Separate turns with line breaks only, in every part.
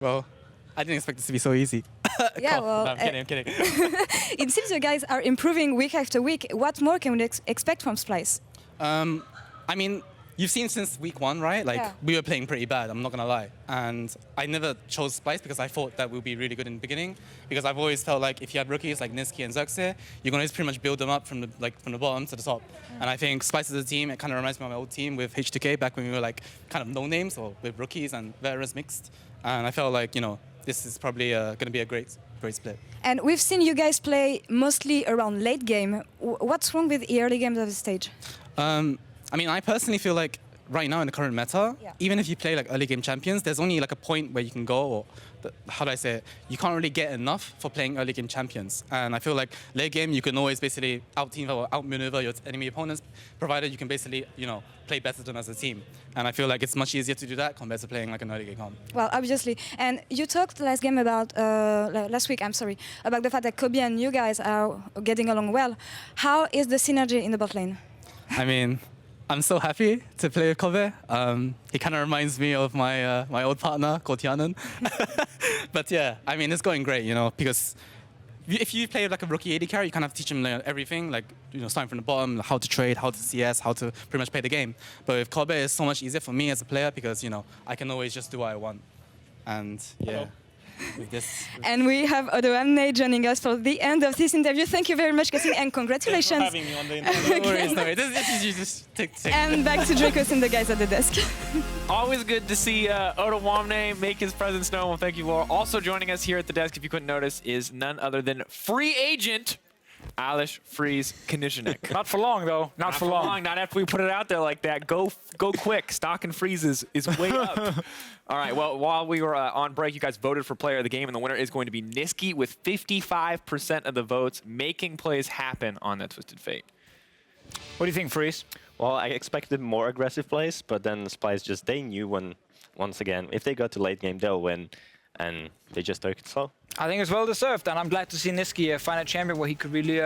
Well, I didn't expect this to be so easy.
Yeah, well,
no, I'm kidding.
it seems you guys are improving week after week. What more can we expect from Splice?
I mean, you've seen since week 1, right? Like,
Yeah.
we were playing pretty bad, I'm not gonna lie. And I never chose Splice because I thought that we'd be really good in the beginning. Because I've always felt like if you have rookies like Niski and Xerxes, you're gonna just pretty much build them up from the bottom to the top. And I think Splice as a team, it kind of reminds me of my old team with HeaQ back when we were like kind of no names or with rookies and veterans mixed. And I felt like, you know, this is probably gonna be a great split.
And we've seen you guys play mostly around late game. What's wrong with the early games of the stage?
I mean, I personally feel like right now in the current meta,
Yeah.
even if you play like early game champions, there's only like a point where you can go, or how do I say it? You can't really get enough for playing early game champions. And I feel like late game, you can always basically out-team or out-maneuver your enemy opponents, provided you can basically, you know, play better than them as a team. And I feel like it's much easier to do that compared to playing like an early game comp.
Well, obviously. And you talked last game about, last week, I'm sorry, about the fact that Kobe and you guys are getting along well. How is the synergy in the bot lane?
I mean, I'm so happy to play with Kobe. He kind of reminds me of my my old partner, called Tianan. But yeah, I mean, it's going great, you know, because if you play like a rookie AD carry, you kind of teach him everything, like, you know, starting from the bottom, how to trade, how to CS, how to pretty much play the game. But with Kobe, it's so much easier for me as a player because, you know, I can always just do what I want. And yeah. With this.
And we have Odo Amne joining us for the end of this interview. Thank you very much, kaSing, and congratulations.
Thanks for having me on the interview.
No worries, no worries. This is you just take.
And back to Drakos and the guys at the desk.
Always good to see Odo Amne make his presence known. Well, thank you, Laure. Also joining us here at the desk, if you couldn't notice, is none other than free agent Alish Freeze Konishnik.
Not for long, though. Not for long.
Not after we put it out there like that. Go quick. Stock and freezes is way up. All right. Well, while we were on break, you guys voted for player of the game, and the winner is going to be Niski with 55% of the votes, making plays happen on that Twisted Fate.
What do you think, Freeze?
Well, I expected more aggressive plays, but then Splice just, they knew when, once again, if they got to late game, they'll win, and they just took it slow.
I think it's well deserved, and I'm glad to see Niski find a champion where he could really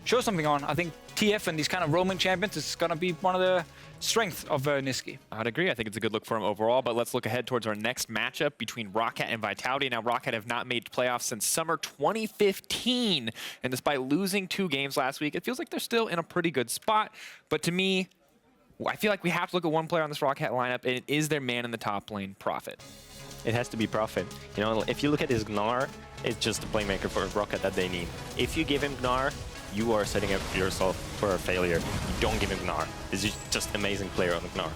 show something on. I think TF and these kind of roaming champions is going to be one of the strengths of Niski.
I'd agree. I think it's a good look for him overall, but let's look ahead towards our next matchup between Roccat and Vitality. Now, Roccat have not made playoffs since summer 2015, and despite losing 2 games last week, it feels like they're still in a pretty good spot. But to me, I feel like we have to look at one player on this Roccat lineup, and it is their man in the top lane, Prophet.
It has to be Prophet. You know, if you look at his Gnar, it's just the playmaker for Roccat that they need. If you give him Gnar, you are setting up yourself for a failure. You don't give him Gnar. This is just an amazing player on the Gnar.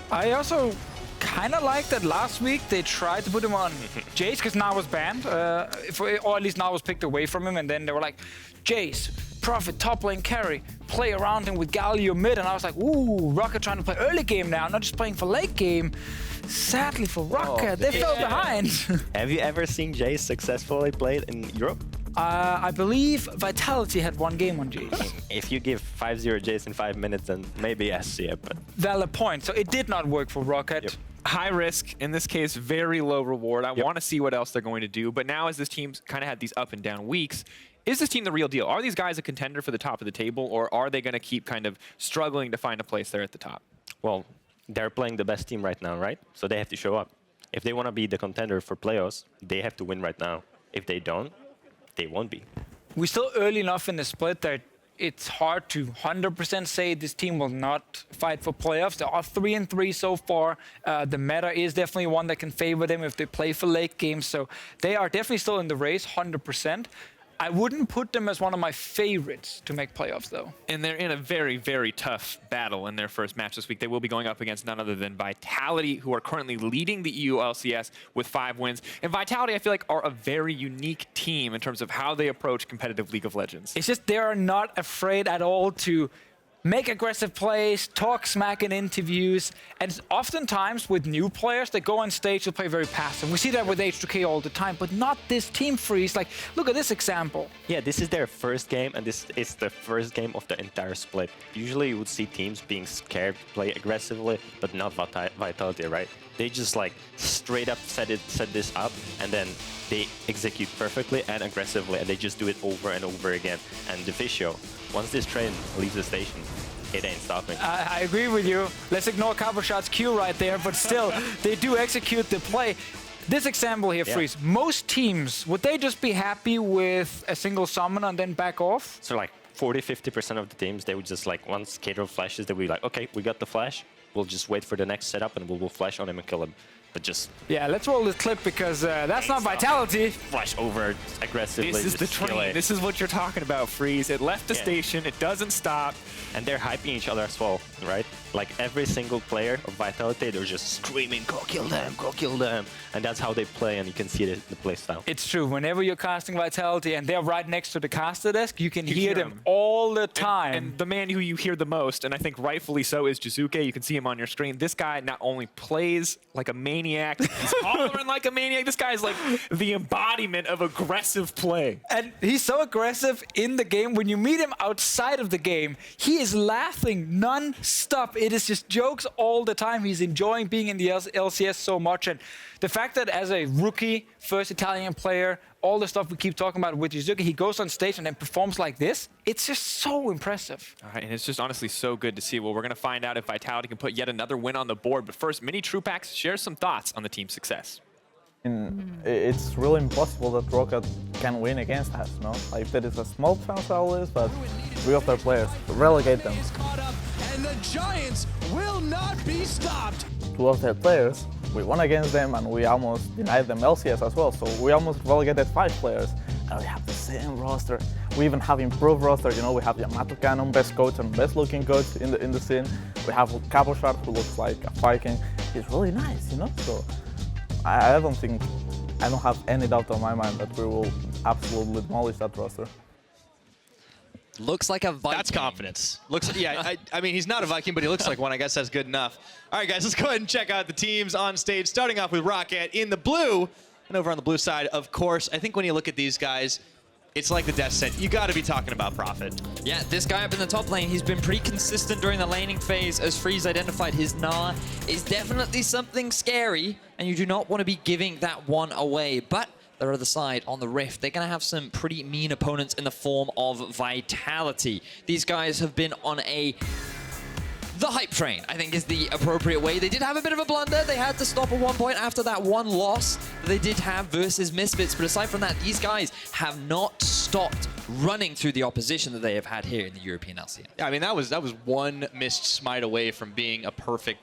I also kind of like that last week they tried to put him on Jace because Gnar was banned, or at least Gnar was picked away from him, and then they were like, Jace, Prophet, top lane carry, play around him with Galio mid, and I was like, ooh, Roccat trying to play early game now, not just playing for late game. Sadly for Roccat, they fell behind.
Have you ever seen Jace successfully played in Europe?
I believe Vitality had 1 game on Jace.
If you give 5-0 Jace in 5 minutes, then maybe yes, yeah, but...
Valid point. So it did not work for Roccat.
Yep.
High risk, in this case, very low reward. I want to see what else they're going to do, but now as this team's kind of had these up and down weeks, is this team the real deal? Are these guys a contender for the top of the table, or are they going to keep kind of struggling to find a place there at the top?
Well, they're playing the best team right now, right? So they have to show up. If they want to be the contender for playoffs, they have to win right now. If they don't, they won't be.
We're still early enough in the split that it's hard to 100% say this team will not fight for playoffs. They are 3-3 so far. The meta is definitely one that can favor them if they play for late games. So they are definitely still in the race, 100%. I wouldn't put them as one of my favorites to make playoffs, though.
And they're in a very, very tough battle in their first match this week. They will be going up against none other than Vitality, who are currently leading the EU LCS with 5 wins. And Vitality, I feel like, are a very unique team in terms of how they approach competitive League of Legends.
It's just they are not afraid at all to make aggressive plays, talk smack in interviews, and oftentimes with new players that go on stage to play very passive. We see that with HeaQ all the time, but not this team Freeze. Like, look at this example.
Yeah, this is their first game, and this is the first game of the entire split. Usually you would see teams being scared to play aggressively, but not Vitality, right? They just like straight up set this up, and then they execute perfectly and aggressively, and they just do it over and over again. And Deficio, once this train leaves the station, it ain't stopping.
I agree with you. Let's ignore Cabochard's Q right there, but still, they do execute the play. This example here, Freeze, most teams, would they just be happy with a single summon and then back off?
So like 40-50% of the teams, they would just like, once Cato flashes, they would be like, okay, we got the flash. We'll just wait for the next setup and we'll flash on him and kill him. But just...
Yeah, let's roll this clip because that's not Vitality.
Flash over aggressively.
This is the train. This is what you're talking about, Freeze. It left the station. It doesn't stop.
And they're hyping each other as well, right? Like every single player of Vitality, they're just screaming, go kill them, go kill them. And that's how they play, and you can see it in the play style.
It's true. Whenever you're casting Vitality and they're right next to the caster desk, you can hear them all the time.
And the man who you hear the most, and I think rightfully so, is Jiizuké. You can see him on your screen. This guy not only plays like a maniac, he's hollering like a maniac. This guy is like the embodiment of aggressive play.
And he's so aggressive in the game. When you meet him outside of the game, he is laughing non-stop. It is just jokes all the time. He's enjoying being in the LCS so much. And the fact that as a rookie, first Italian player, all the stuff we keep talking about with Jiizuké, he goes on stage and then performs like this, it's just so impressive.
All right, and it's just honestly so good to see. Well, we're going to find out if Vitality can put yet another win on the board. But first, Minitroupax shares some thoughts on the team's success.
It's really impossible that Roccat can win against us, no? Like, there is a small chance at least, but we of their players relegate them.
And the Giants will not be stopped.
Two of their players, we won against them and we almost denied them LCS as well, so we almost relegated 5 players. And we have the same roster. We even have improved roster, you know, we have Yamato Cannon, best coach and best looking coach in the scene. We have Cabochard, who looks like a Viking. He's really nice, you know, so I don't have any doubt on my mind that we will absolutely demolish that roster.
Looks like a Viking.
That's confidence. Looks, yeah, I mean, he's not a Viking, but he looks like one. I guess that's good enough. All right, guys, let's go ahead and check out the teams on stage, starting off with Roccat in the blue. And over on the blue side, of course, I think when you look at these guys, it's like the death set. You got to be talking about Prophet.
Yeah, this guy up in the top lane, he's been pretty consistent during the laning phase. As Freeze identified, his Gnar is definitely something scary, and you do not want to be giving that one away. But the other side, on the Rift, they're going to have some pretty mean opponents in the form of Vitality. These guys have been on the hype train, I think, is the appropriate way. They did have a bit of a blunder. They had to stop at one point after that one loss that they did have versus Misfits. But aside from that, these guys have not stopped running through the opposition that they have had here in the European LCS.
Yeah, I mean, that was one missed smite away from being a perfect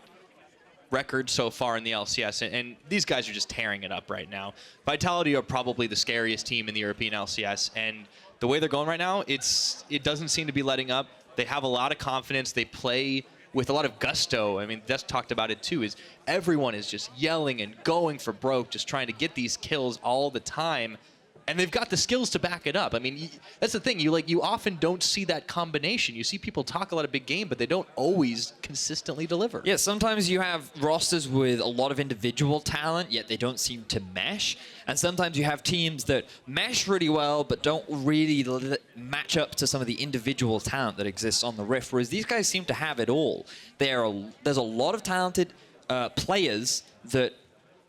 record so far in the LCS, and these guys are just tearing it up right now. Vitality are probably the scariest team in the European LCS, and the way they're going right now, it doesn't seem to be letting up. They have a lot of confidence. They play with a lot of gusto. I mean, Des talked about it too, is everyone is just yelling and going for broke, just trying to get these kills all the time. And they've got the skills to back it up. I mean, that's the thing. You often don't see that combination. You see people talk a lot of big game, but they don't always consistently deliver.
Yeah, sometimes you have rosters with a lot of individual talent, yet they don't seem to mesh. And sometimes you have teams that mesh really well, but don't really match up to some of the individual talent that exists on the Rift. Whereas these guys seem to have it all. There's a lot of talented players that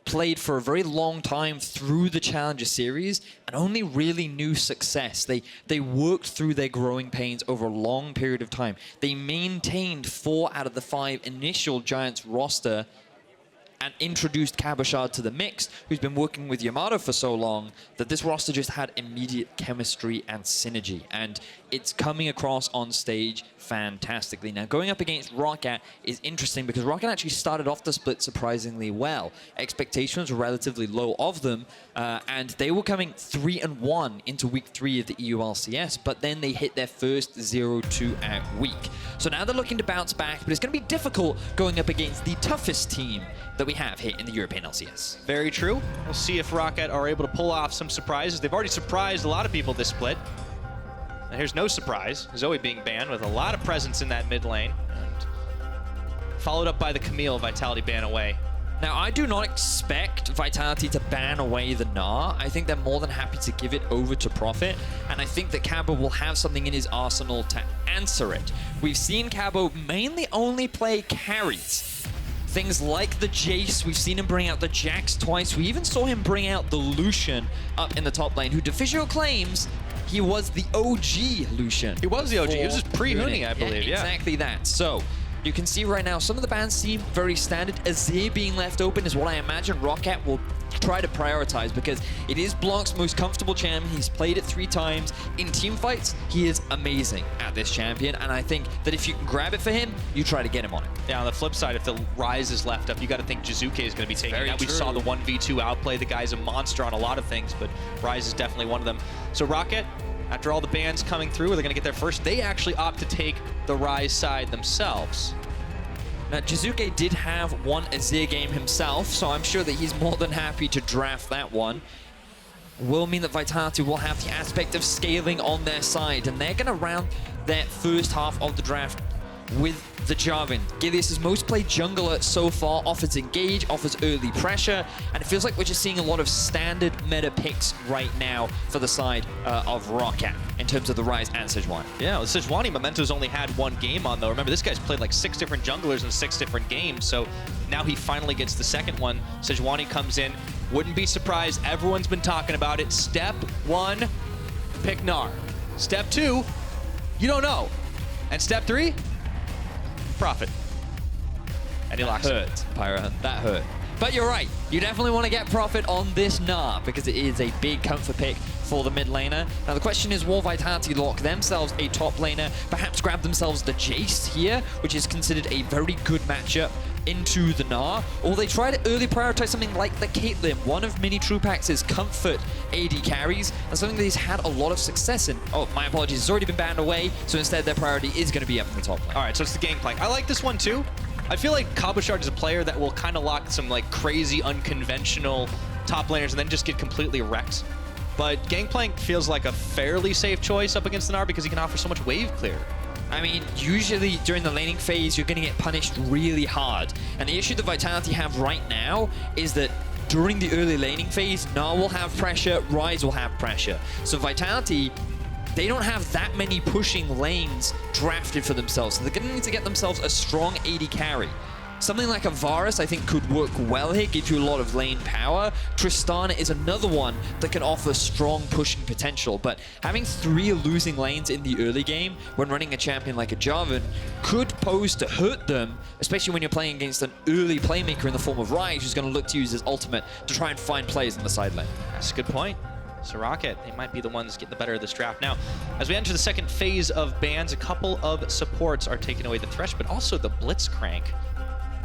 played for a very long time through the Challenger Series and only really knew success. They worked through their growing pains over a long period of time. They maintained 4 out of the 5 initial Giants roster and introduced Cabochard to the mix, who's been working with Yamato for so long that this roster just had immediate chemistry and synergy. And it's coming across on stage fantastically. Now, going up against Roccat is interesting because Roccat actually started off the split surprisingly well. Expectations were relatively low of them, and they were coming 3-1 into week 3 of the EU LCS, but then they hit their first 0-2 out week. So now they're looking to bounce back, but it's going to be difficult going up against the toughest team that we have here in the European LCS.
Very true. We'll see if Roccat are able to pull off some surprises. They've already surprised a lot of people this split. And here's no surprise. Zoe being banned with a lot of presence in that mid lane. And followed up by the Camille Vitality ban away.
Now, I do not expect Vitality to ban away the Gnar. I think they're more than happy to give it over to Prophet, and I think that Cabo will have something in his arsenal to answer it. We've seen Cabo mainly only play carries. Things like the Jace, we've seen him bring out the Jax twice. We even saw him bring out the Lucian up in the top lane, who Deficio claims he was the OG Lucian.
He was the OG. He was just pre-Huni, I believe, yeah.
Exactly that. So, you can see right now, some of the bans seem very standard. Azir being left open is what I imagine Roccat will try to prioritize, because it is Blanc's most comfortable champion. He's played it 3 times. In team fights, he is amazing at this champion, and I think that if you can grab it for him, you try to get him on it.
Yeah, on the flip side, if the Ryze is left up, you got to think Jiizuké is going to be taking
Very
that. We
true.
saw the 1v2 outplay. The guy's a monster on a lot of things, but Ryze is definitely one of them. So Roccat, after all the bans coming through, they're going to get there first. They actually opt to take the Ryze side themselves.
Now, Jiizuké did have one Azir game himself, so I'm sure that he's more than happy to draft that one. Will mean that Vitality will have the aspect of scaling on their side, and they're going to round their first half of the draft with the Jarvan. Gilius is most played jungler so far, offers engage, offers early pressure, and it feels like we're just seeing a lot of standard meta picks right now for the side of Roccat in terms of the Ryze and Sejuani.
Yeah, well, Sejuani, Memento's only had 1 game on, though. Remember, this guy's played like 6 different junglers in 6 different games, so now he finally gets the second one. Sejuani comes in. Wouldn't be surprised. Everyone's been talking about it. Step 1, pick Gnar. Step 2, you don't know. And step 3, Profit. And he locks it.
Hurt, Pyra. That hurt. But you're right. You definitely want to get Profit on this Gnar, because it is a big comfort pick for the mid laner. Now the question is, will Vitality lock themselves a top laner, perhaps grab themselves the Jace here, which is considered a very good matchup into the Gnar, or they try to early prioritize something like the Caitlyn, one of Minitroupax's comfort AD carries, and something that he's had a lot of success in. Oh, my apologies, it's already been banned away, so instead their priority is going to be up in the top lane.
All right, so it's the Gangplank. I like this one too. I feel like Cabochard is a player that will kind of lock some like crazy, unconventional top laners and then just get completely wrecked. But Gangplank feels like a fairly safe choice up against the Gnar because he can offer so much wave clear.
I mean, usually during the laning phase, you're going to get punished really hard. And the issue that Vitality have right now is that during the early laning phase, Gnar will have pressure, Ryze will have pressure. So Vitality, they don't have that many pushing lanes drafted for themselves. So they're going to need to get themselves a strong AD carry. Something like a Varus, I think, could work well here, give you a lot of lane power. Tristana is another one that can offer strong pushing potential, but having 3 losing lanes in the early game when running a champion like a Jarvan could pose to hurt them, especially when you're playing against an early playmaker in the form of Ryze, who's going to look to use his ultimate to try and find plays in the side lane.
That's a good point. So Roccat, they might be the ones getting the better of this draft. Now, as we enter the second phase of bans, a couple of supports are taking away the Thresh, but also the Blitzcrank.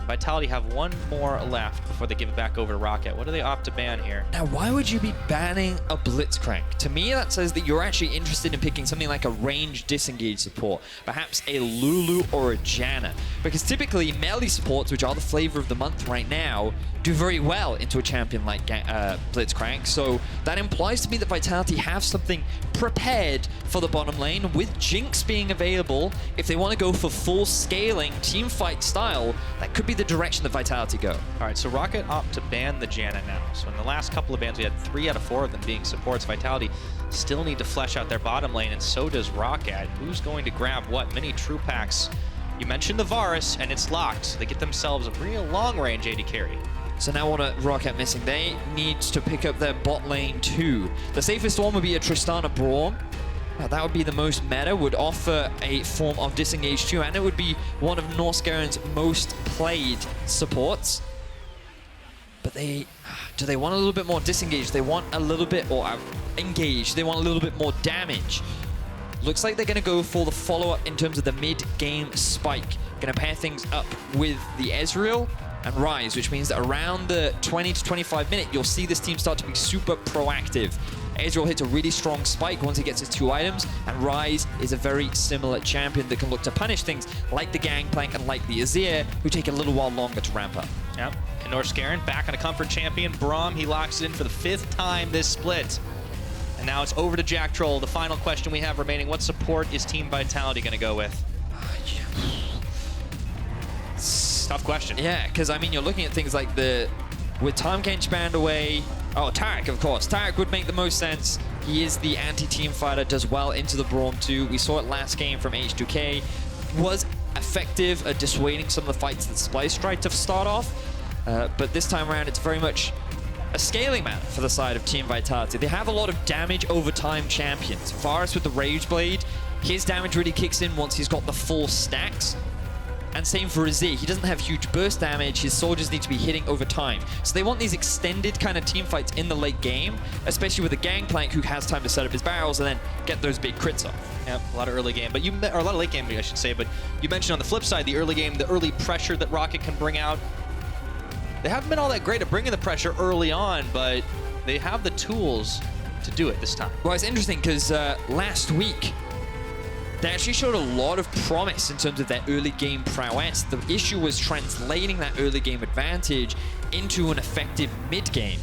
Vitality have 1 more left before they give it back over to Roccat. What do they opt to ban here?
Now, why would you be banning a Blitzcrank? To me, that says that you're actually interested in picking something like a range disengage support, perhaps a Lulu or a Janna. Because typically, melee supports, which are the flavor of the month right now, do very well into a champion like Blitzcrank. So that implies to me that Vitality have something prepared for the bottom lane, with Jinx being available. If they want to go for full scaling team fight style, that could be the direction that Vitality go.
All right, so Roccat opt to ban the Janna now. So in the last couple of bans, we had 3 out of 4 of them being supports. Vitality still need to flesh out their bottom lane, and so does Roccat. Who's going to grab what? Minitroupax. You mentioned the Varus, and it's locked. So they get themselves a real long-range AD carry.
So now what are Roccat missing? They need to pick up their bot lane too. The safest one would be a Tristana Braum. That would be the most meta, would offer a form of disengage too, and it would be one of Norskeren's most played supports. But do they want a little bit more disengage? They want a little bit, or engage, they want a little bit more damage. Looks like they're going to go for the follow-up in terms of the mid-game spike. Going to pair things up with the Ezreal and Ryze, which means that around the 20 to 25 minute, you'll see this team start to be super proactive. Ezreal hits a really strong spike once he gets his 2 items, and Ryze is a very similar champion that can look to punish things like the Gangplank and like the Azir, who take a little while longer to ramp up.
Yep, and Norskeren back on a comfort champion. Braum, he locks it in for the 5th time this split. And now it's over to Jactroll. The final question we have remaining, what support is Team Vitality going to go with? Tough question.
Yeah, because I mean, you're looking at things like with Time Kench banned away. Oh, Taric, of course. Taric would make the most sense. He is the anti-team fighter, does well into the Braum too. We saw it last game from HeaQ. Was effective at dissuading some of the fights that Splice tried to start off. But this time around, it's very much a scaling matter for the side of Team Vitality. They have a lot of damage over time champions. Varus with the Rage Blade, his damage really kicks in once he's got the full stacks. And same for Azir. He doesn't have huge burst damage. His soldiers need to be hitting over time. So they want these extended kind of team fights in the late game, especially with a Gangplank who has time to set up his barrels and then get those big crits off.
Yeah, a lot of early game, but or a lot of late game, I should say. But you mentioned on the flip side, the early game, the early pressure that Roccat can bring out. They haven't been all that great at bringing the pressure early on, but they have the tools to do it this time.
Well, it's interesting because last week, they actually showed a lot of promise in terms of their early game prowess. The issue was translating that early game advantage into an effective mid game.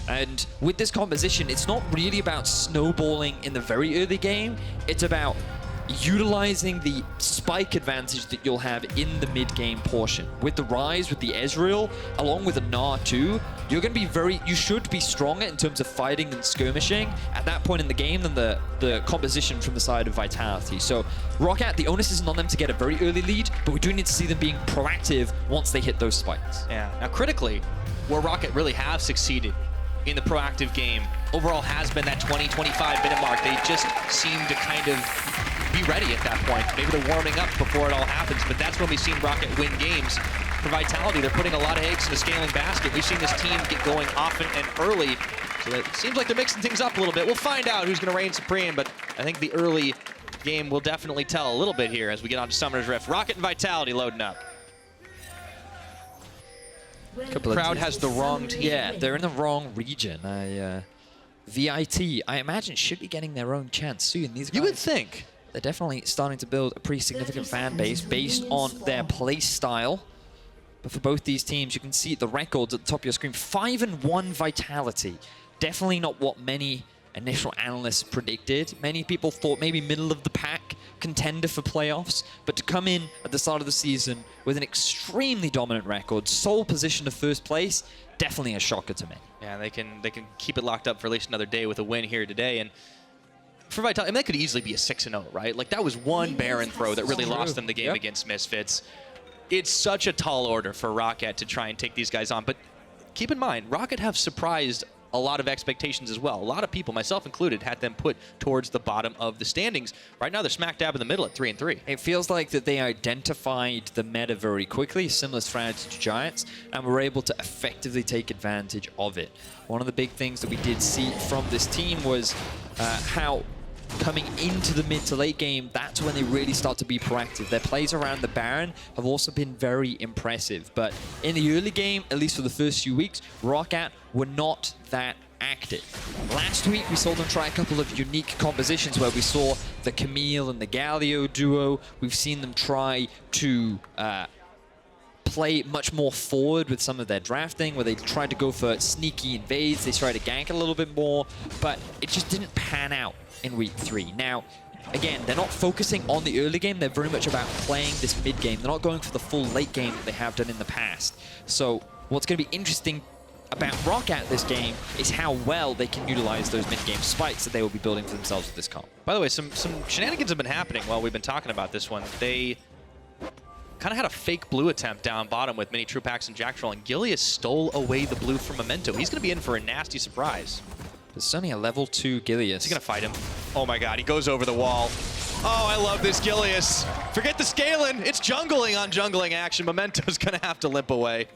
And with this composition, it's not really about snowballing in the very early game. It's about utilizing the spike advantage that you'll have in the mid-game portion. With the Ryze, with the Ezreal, along with a Gnar too, you're going to be you should be stronger in terms of fighting and skirmishing at that point in the game than the composition from the side of Vitality. So Roccat, the onus isn't on them to get a very early lead, but we do need to see them being proactive once they hit those spikes.
Yeah. Now critically, where Roccat really have succeeded in the proactive game overall has been that 20-25 minute mark. They just seem to kind of be ready at that point. Maybe they're warming up before it all happens, but that's when we've seen Roccat win games. For Vitality, they're putting a lot of eggs in a scaling basket. We've seen this team get going often and early, so it seems like they're mixing things up a little bit. We'll find out who's going to reign supreme, but I think the early game will definitely tell a little bit here as we get on to Summoner's Rift. Roccat and Vitality loading up. The crowd has the wrong team.
Yeah, they're in the wrong region. VIT, I imagine, should be getting their own chance soon. These guys,
you would think.
They're definitely starting to build a pretty significant fan base based on their play style. But for both these teams, you can see the records at the top of your screen. 5-1 Vitality. Definitely not what many initial analysts predicted. Many people thought maybe middle of the pack contender for playoffs, but to come in at the start of the season with an extremely dominant record, sole position of first place, definitely a shocker to me.
Yeah, they can keep it locked up for at least another day with a win here today. And for Vitality, I mean, that could easily be a 6-0, right? Like, that was one Baron throw that really lost them the game against Misfits. It's such a tall order for Roccat to try and take these guys on. But keep in mind, Roccat have surprised a lot of expectations as well. A lot of people, myself included, had them put towards the bottom of the standings. Right now, they're smack dab in the middle at 3-3.
It feels like that they identified the meta very quickly, similar strategy to Giants, and were able to effectively take advantage of it. One of the big things that we did see from this team was how coming into the mid to late game, that's when they really start to be proactive. Their plays around the Baron have also been very impressive. But in the early game, at least for the first few weeks, Roccat were not that active. Last week, we saw them try a couple of unique compositions where we saw the Camille and the Galio duo. We've seen them try to play much more forward with some of their drafting, where they tried to go for sneaky invades. They tried to gank a little bit more, but it just didn't pan out in week 3. Now, again, they're not focusing on the early game. They're very much about playing this mid game. They're not going for the full late game that they have done in the past. So what's going to be interesting about Roccat this game is how well they can utilize those mid-game spikes that they will be building for themselves with this comp.
By the way, some shenanigans have been happening while we've been talking about this one. They kind of had a fake blue attempt down bottom with Minitroupax and Jactroll, and Gilius stole away the blue from Memento. He's going to be in for a nasty surprise.
There's only a level 2 Gilius.
Is he going to fight him? Oh my god, he goes over the wall. Oh, I love this Gilius. Forget the scaling. It's jungling on jungling action. Memento's going to have to limp away.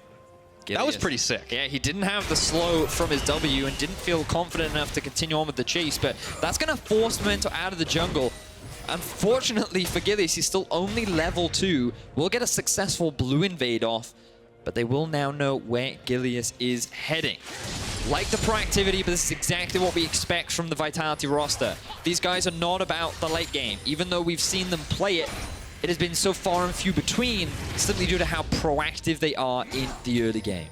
Gilius. That was pretty sick.
Yeah, he didn't have the slow from his W and didn't feel confident enough to continue on with the chase, but that's going to force Memento out of the jungle. Unfortunately for Gilius, he's still only level 2. We'll get a successful blue invade off, but they will now know where Gilius is heading. Like the proactivity, but this is exactly what we expect from the Vitality roster. These guys are not about the late game. Even though we've seen them play it, it has been so far and few between, simply due to how proactive they are in the early game.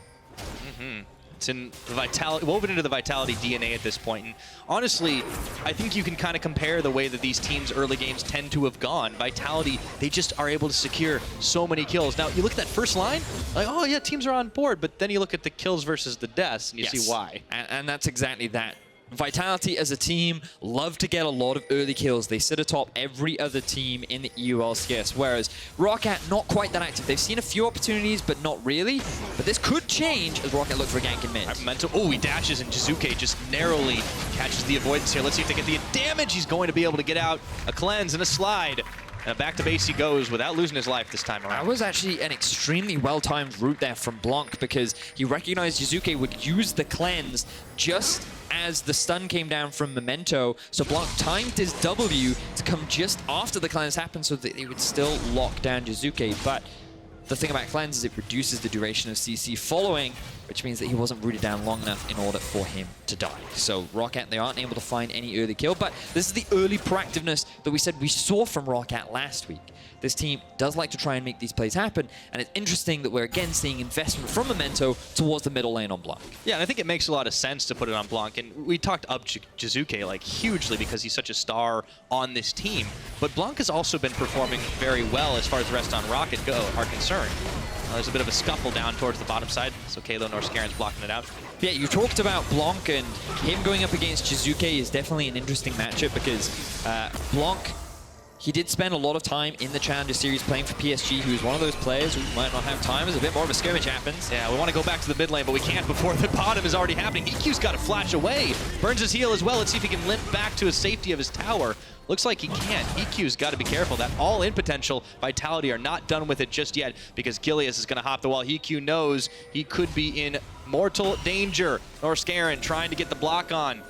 It's in the Vitality, woven into the Vitality DNA at this point. And honestly, I think you can kind of compare the way that these teams' early games tend to have gone. Vitality, they just are able to secure so many kills. Now, you look at that first line, like, oh yeah, teams are on board, but then you look at the kills versus the deaths, and you see why.
And that's exactly that. Vitality as a team love to get a lot of early kills. They sit atop every other team in the EU LCS, whereas Roccat not quite that active. They've seen a few opportunities, but not really. But this could change as Roccat look for a gank in mid.
Memento, oh, he dashes, and Jiizuké just narrowly catches the avoidance here. Let's see if they get the damage. He's going to be able to get out a cleanse and a slide.
And back to base he goes without losing his life this time around.
That was actually an extremely well-timed route there from Blanc because he recognized Jiizuké would use the cleanse just as the stun came down from Memento. So Blanc timed his W to come just after the cleanse happened so that he would still lock down Jiizuké. But the thing about cleanse is it reduces the duration of CC following, which means that he wasn't rooted down long enough in order for him to die. So Roccat, they aren't able to find any early kill, but this is the early proactiveness that we said we saw from Roccat last week. This team does like to try and make these plays happen, and it's interesting that we're again seeing investment from Memento towards the middle lane on Blanc.
Yeah, and I think it makes a lot of sense to put it on Blanc, and we talked up Jiizuké like hugely because he's such a star on this team, but Blanc has also been performing very well as far as the rest on Roccat are concerned. There's a bit of a scuffle down towards the bottom side, so Kalo Norskaren's blocking it out.
Yeah, you talked about Blanc, and him going up against Jiizuké is definitely an interesting matchup because Blanc, he did spend a lot of time in the Challenger Series playing for PSG. He was one of those players who might not have time as a bit more of a skirmish happens.
Yeah, we want to go back to the mid lane, but we can't before the bottom is already happening. HeaQ's got to flash away. Burns his heal as well. Let's see if he can limp back to his safety of his tower. Looks like he can't. HeaQ's got to be careful. That all-in potential, Vitality are not done with it just yet because Gilius is going to hop the wall. HeaQ knows he could be in mortal danger. Norskeren trying to get the block on.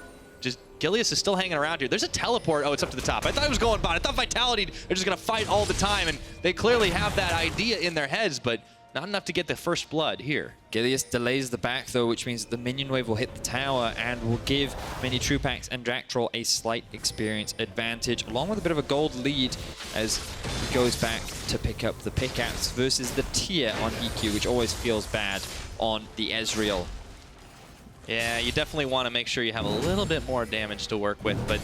Gilius is still hanging around here. There's a teleport. Oh, it's up to the top. I thought it was going bot. I thought Vitality are just going to fight all the time, and they clearly have that idea in their heads, but not enough to get the first blood here.
Gilius delays the back, though, which means the minion wave will hit the tower and will give Minitroupax and Jactroll a slight experience advantage, along with a bit of a gold lead as he goes back to pick up the pickaxe versus the tier on HeaQ, which always feels bad on the Ezreal.
Yeah, you definitely want to make sure you have a little bit more damage to work with, but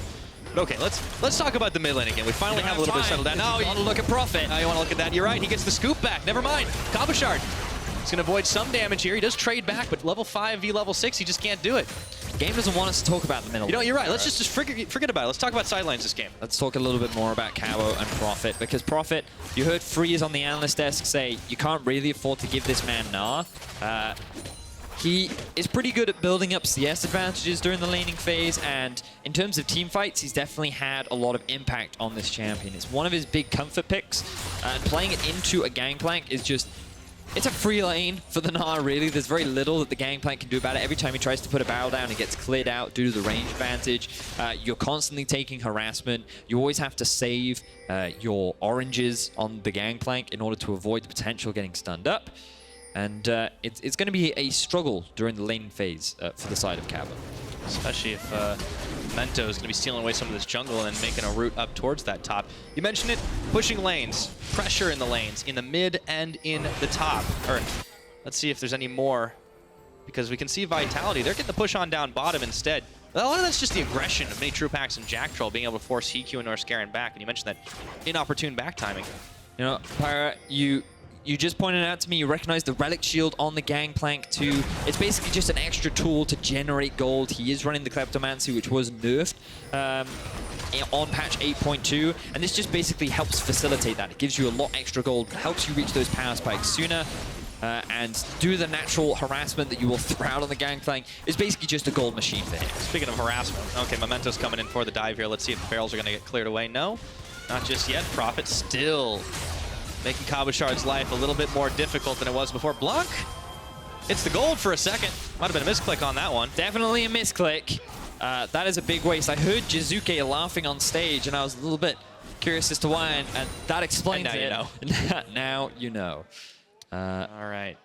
okay, let's talk about the mid lane again. We finally have a little bit settled down.
No, you want to look at Prophet.
Now you want to look at that. You're right. He gets the scoop back. Never mind. Cabochard. He's going to avoid some damage here. He does trade back, but level 5 v level 6, he just can't do it.
The game doesn't want us to talk about the middle.
You know, you're right. Let's just forget about it. Let's talk about sidelines this game.
Let's talk a little bit more about Cabo and Prophet, because Prophet, you heard Freeze on the analyst desk say you can't really afford to give this man Gnar. He is pretty good at building up CS advantages during the laning phase, and in terms of team fights, he's definitely had a lot of impact on this champion. It's one of his big comfort picks, and playing it into a Gangplank is just, it's a free lane for the Gnar, really. There's very little that the Gangplank can do about it. Every time he tries to put a barrel down, it gets cleared out due to the range advantage. You're constantly taking harassment. You always have to save your oranges on the Gangplank in order to avoid the potential getting stunned up. And it's going to be a struggle during the laning phase for the side of Cabo.
Especially if Memento is going to be stealing away some of this jungle and making a route up towards that top. You mentioned it, pushing lanes, pressure in the lanes, in the mid and in the top. Or let's see if there's any more, because we can see Vitality. They're getting the push on down bottom instead. A lot of that's just the aggression of Minitroupax and Jactroll being able to force HeaQ and Norskeren back. And you mentioned that inopportune back timing.
You know, Pyra, you just pointed out to me, you recognize the Relic Shield on the Gangplank too. It's basically just an extra tool to generate gold. He is running the Kleptomancy, which was nerfed on patch 8.2, and this just basically helps facilitate that. It gives you a lot extra gold, helps you reach those power spikes sooner, and do the natural harassment that you will throw out on the Gangplank. Is basically just a gold machine for him.
Speaking of harassment, okay, Memento's coming in for the dive here. Let's see if the barrels are going to get cleared away. No, not just yet. Prophet still making Cabochard's life a little bit more difficult than it was before. Blanc, it's the gold for a second. Might have been a misclick on that one.
Definitely a misclick. That is a big waste. I heard Jiizuké laughing on stage, and I was a little bit curious as to why, and that explains
and now
it.
You know.
Now you know.
All right.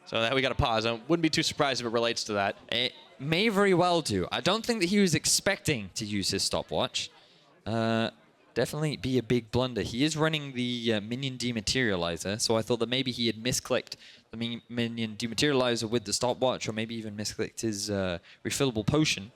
So that we got to pause. I wouldn't be too surprised if it relates to that.
It may very well do. I don't think that he was expecting to use his stopwatch. Definitely be a big blunder. He is running the minion dematerializer, so I thought that maybe he had misclicked the minion dematerializer with the stopwatch, or maybe even misclicked his refillable potion,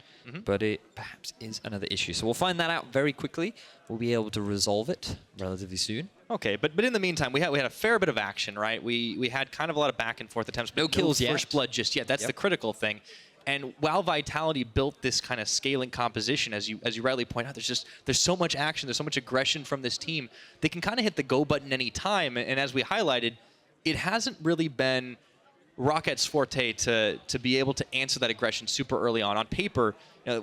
but it perhaps is another issue. So we'll find that out very quickly. We'll be able to resolve it relatively soon.
Okay, but in the meantime, we had a fair bit of action, right? We had kind of a lot of back and forth attempts, but
no kills yet.
First blood just yet. That's the critical thing. And while Vitality built this kind of scaling composition, as you rightly point out, there's so much action, there's so much aggression from this team. They can kind of hit the go button any time. And as we highlighted, it hasn't really been
Rocket's forte to be able to answer that aggression super early on. On paper,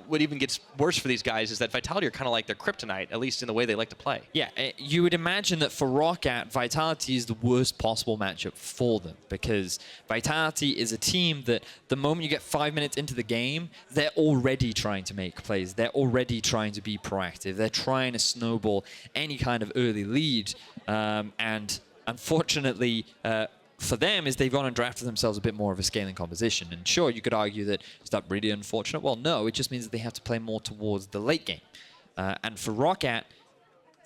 what even gets worse for these guys is that Vitality are kind of like their kryptonite, at least in the way they like to play.
Yeah, you would imagine that for Roccat, Vitality is the worst possible matchup for them, because Vitality is a team that the moment you get 5 minutes into the game, they're already trying to make plays. They're already trying to be proactive. They're trying to snowball any kind of early lead. And unfortunately, for them, is they've gone and drafted themselves a bit more of a scaling composition. And sure, you could argue that, is that really unfortunate? Well, no, it just means that they have to play more towards the late game. And for Roccat,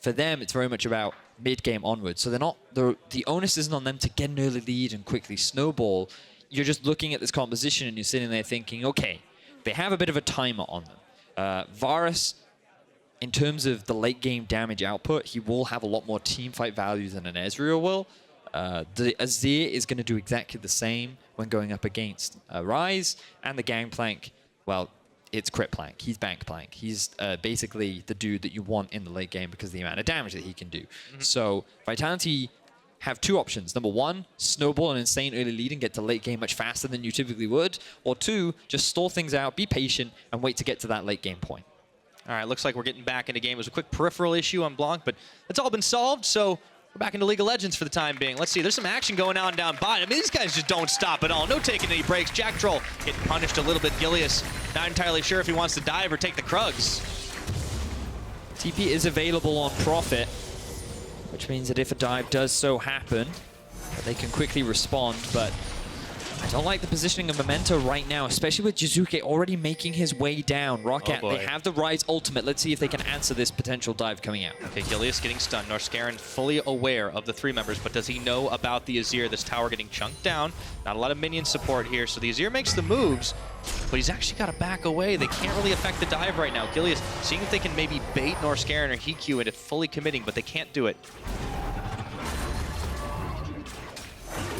for them, it's very much about mid-game onwards. So they're not, the onus isn't on them to get an early lead and quickly snowball. You're just looking at this composition and you're sitting there thinking, okay, they have a bit of a timer on them. Varus, in terms of the late game damage output, he will have a lot more teamfight value than an Ezreal will. The Azir is going to do exactly the same when going up against Ryze, and the Gangplank, well, it's Critplank. He's Bankplank. He's basically the dude that you want in the late game because of the amount of damage that he can do. So Vitality have two options. Number one, snowball an insane early lead and get to late game much faster than you typically would. Or two, just stall things out, be patient, and wait to get to that late game point.
All right, looks like we're getting back into game. It was a quick peripheral issue on Blanc, but it's all been solved, so we're back into League of Legends for the time being. Let's see, there's some action going on down bot. I mean, these guys just don't stop at all. No taking any breaks. Jactroll getting punished a little bit. Gilius not entirely sure if he wants to dive or take the Krugs.
TP is available on Prophet, which means that if a dive does so happen, they can quickly respond, but I don't like the positioning of Memento right now, especially with Jiizuké already making his way down. Roccat, they have the Ryze ultimate. Let's see if they can answer this potential dive coming out.
Okay, Gilius getting stunned. Norskeren fully aware of the three members, but does he know about the Azir? This tower getting chunked down. Not a lot of minion support here, so the Azir makes the moves, but he's actually got to back away. They can't really affect the dive right now. Gilius seeing if they can maybe bait Norskeren or HeaQ into fully committing, but they can't do it.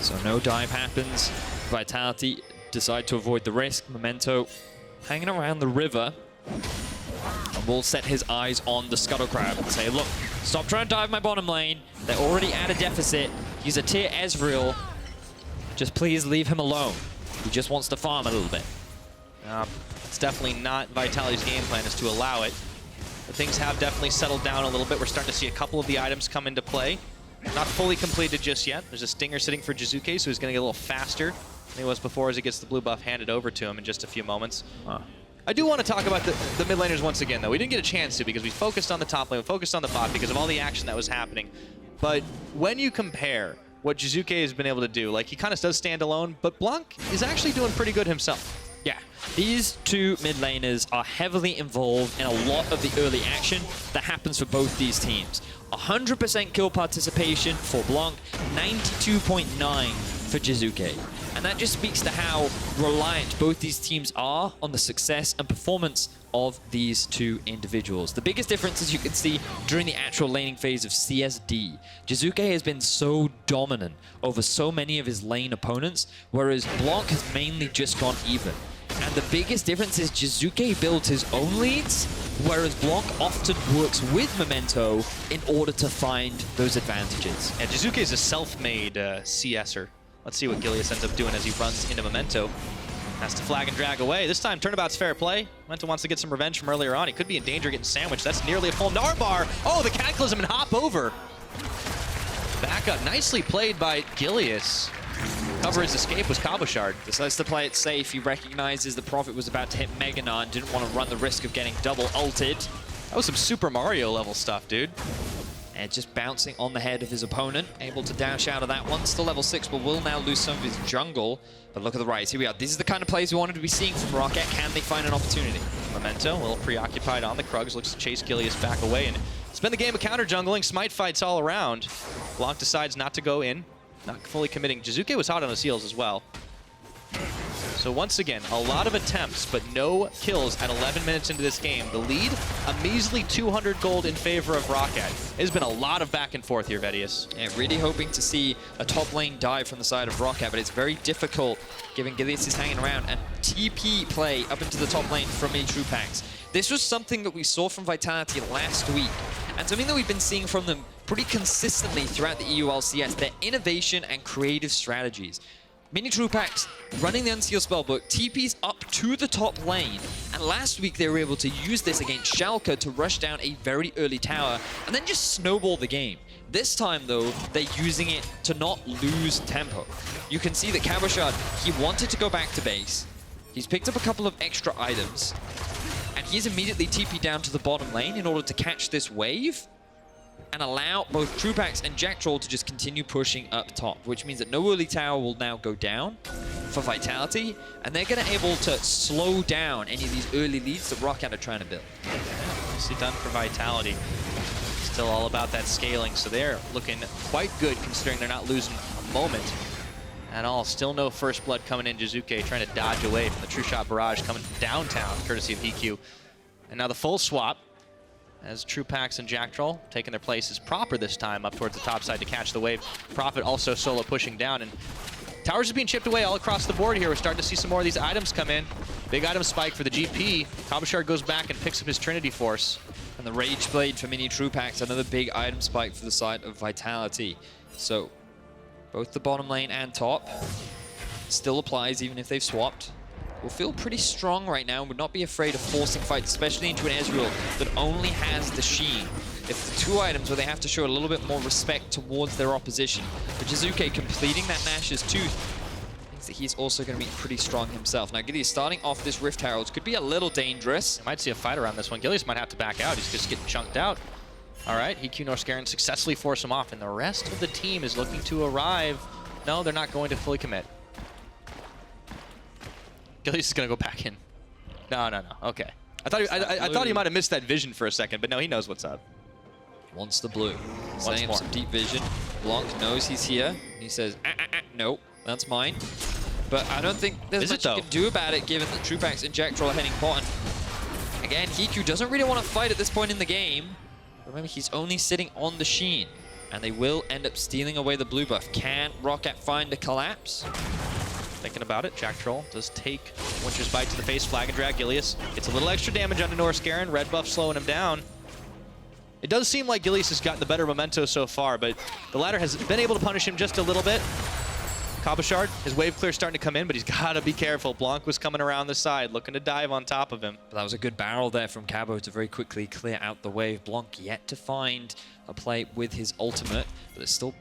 So no dive happens. Vitality decide to avoid the risk. Memento hanging around the river and will set his eyes on the Scuttle Crab and say, look, stop trying to dive my bottom lane. They're already at a deficit. He's a tier Ezreal. Just please leave him alone. He just wants to farm a little bit.
It's definitely not Vitality's game plan is to allow it. But things have definitely settled down a little bit. We're starting to see a couple of the items come into play. Not fully completed just yet. There's a stinger sitting for Jiizuké, so he's going to get a little faster than he was before as he gets the blue buff handed over to him in just a few moments. I do want to talk about the mid laners once again, though. We didn't get a chance to because we focused on the top lane, we focused on the bot because of all the action that was happening. But when you compare what Jiizuké has been able to do, like he kind of does stand alone, but Blanc is actually doing pretty good himself.
Yeah, these two mid laners are heavily involved in a lot of the early action that happens for both these teams. 100% kill participation for Blanc, 92.9 for Jiizuké. And that just speaks to how reliant both these teams are on the success and performance of these two individuals. The biggest difference, as you can see, during the actual laning phase of CSD, Jiizuké has been so dominant over so many of his lane opponents, whereas Blanc has mainly just gone even. And the biggest difference is Jiizuké builds his own leads, whereas Blanc often works with Memento in order to find those advantages.
Yeah, Jiizuké is a self-made CSer. Let's see what Gilius ends up doing as he runs into Memento. Has to flag and drag away. This time, turnabout's fair play. Memento wants to get some revenge from earlier on. He could be in danger of getting sandwiched. That's nearly a full Gnar bar. Oh, the Cataclysm and hop over. Back up. Nicely played by Gilius. Cover his escape was Cabochard.
Decides to play it safe. He recognizes the Prophet was about to hit Mega Gnar and didn't want to run the risk of getting double ulted.
That was some Super Mario level stuff, dude.
And just bouncing on the head of his opponent. Able to dash out of that one. Still level 6, but will now lose some of his jungle. But look at the Ryze. Here we are. This is the kind of plays we wanted to be seeing from Roccat. Can they find an opportunity?
Memento, a little preoccupied on the Krugs. Looks to chase Gilius back away. And it's been the game of counter jungling. Smite fights all around. Blanc decides not to go in. Not fully committing. Jiizuké was hot on his heels as well. So once again, a lot of attempts, but no kills at 11 minutes into this game. The lead, a measly 200 gold in favor of Roccat. There's been a lot of back and forth here, Vedius.
Yeah, really hoping to see a top lane dive from the side of Roccat, but it's very difficult given Gilius is hanging around. And TP play up into the top lane from Minitroupax. This was something that we saw from Vitality last week, and something that we've been seeing from them pretty consistently throughout the EU LCS, their innovation and creative strategies. Minitroupax running the Unsealed Spellbook, TP's up to the top lane, and last week they were able to use this against Schalke to rush down a very early tower and then just snowball the game. This time though, they're using it to not lose tempo. You can see that Cabochard, he wanted to go back to base. He's picked up a couple of extra items, and he's immediately TP'd down to the bottom lane in order to catch this wave and allow both Troupax and Jactroll to just continue pushing up top, which means that no early tower will now go down for Vitality, and they're going to be able to slow down any of these early leads that Roccat are trying to build.
Nicely done for Vitality. Still all about that scaling, so they're looking quite good considering they're not losing a moment at all. Still no first blood coming in. Jiizuké trying to dodge away from the True Shot Barrage coming from downtown, courtesy of HeaQ. And now the full swap as Troupax and Jactroll taking their places proper this time up towards the top side to catch the wave. Prophet also solo pushing down, and towers are being chipped away all across the board here. We're starting to see some more of these items come in. Big item spike for the GP. Cabochard goes back and picks up his Trinity Force.
And the Rage Blade for Minitroupax, another big item spike for the side of Vitality. So both the bottom lane and top still applies even if they've swapped. Will feel pretty strong right now and would not be afraid of forcing fights, especially into an Ezreal that only has the Sheen. It's the two items where they have to show a little bit more respect towards their opposition. But Jiizuké completing that Nash's Tooth means that he's also going to be pretty strong himself. Now Gilius starting off this Rift Herald could be a little dangerous.
Might see a fight around this one. Gilius might have to back out. He's just getting chunked out. All right, HeaQ Norskeren successfully force him off, and the rest of the team is looking to arrive. No, they're not going to fully commit. Gilius is going to go back in. No. Okay. I thought he might have missed that vision for a second, but no, he knows what's up.
Wants the blue. Setting up
more.
some deep vision. Blanc knows he's here. He says, no, that's mine. But I don't think there's much you can do about it given that Troupax and Jactroll are heading bottom. Again, HeaQ doesn't really want to fight at this point in the game. Remember, he's only sitting on the Sheen, and they will end up stealing away the blue buff. Can Roccat find a collapse?
Thinking about it, Jactroll does take Winter's Bite to the face, flag and drag. Gilius gets a little extra damage onto Norskeren. Red buff slowing him down. It does seem like Gilius has gotten the better Memento so far, but the latter has been able to punish him just a little bit. Cabochard, his wave clear starting to come in, but he's got to be careful. Blanc was coming around the side, looking to dive on top of him.
But that was a good barrel there from Cabo to very quickly clear out the wave. Blanc yet to find a play with his ultimate, but there's still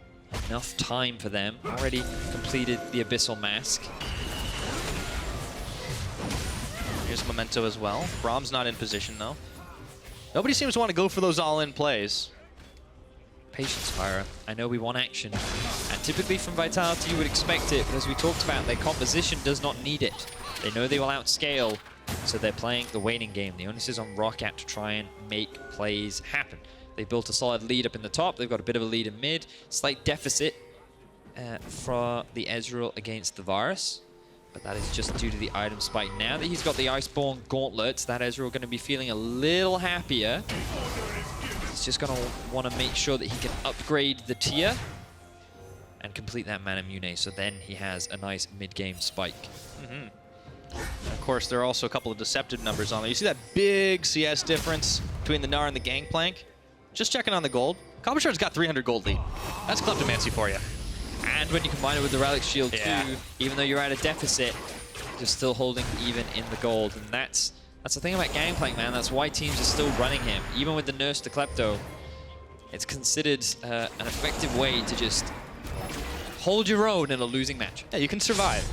enough time for them. Already completed the Abyssal Mask.
Here's Memento as well. Braum's not in position, though. Nobody seems to want to go for those all-in plays.
Patience, Pyra. I know we want action. And typically from Vitality, you would expect it, but as we talked about, their composition does not need it. They know they will outscale, so they're playing the waiting game. The onus is on Roccat to try and make plays happen. They built a solid lead up in the top. They've got a bit of a lead in mid. Slight deficit for the Ezreal against the Varus. But that is just due to the item spike. Now that he's got the Iceborne Gauntlets, that Ezreal going to be feeling a little happier. He's just going to want to make sure that he can upgrade the tier and complete that Mana Mune. So then he has a nice mid-game spike.
And of course, there are also a couple of deceptive numbers on there. You see that big CS difference between the Gnar and the Gangplank? Just checking on the gold. Cabochard's got 300 gold lead. That's kleptomancy for you.
And when you combine it with the Relic Shield too, even though you're at a deficit, you're still holding even in the gold. And that's the thing about Gangplank, man. That's why teams are still running him. Even with the nerfs to Klepto, it's considered an effective way to just hold your own in a losing match.
Yeah, you can survive.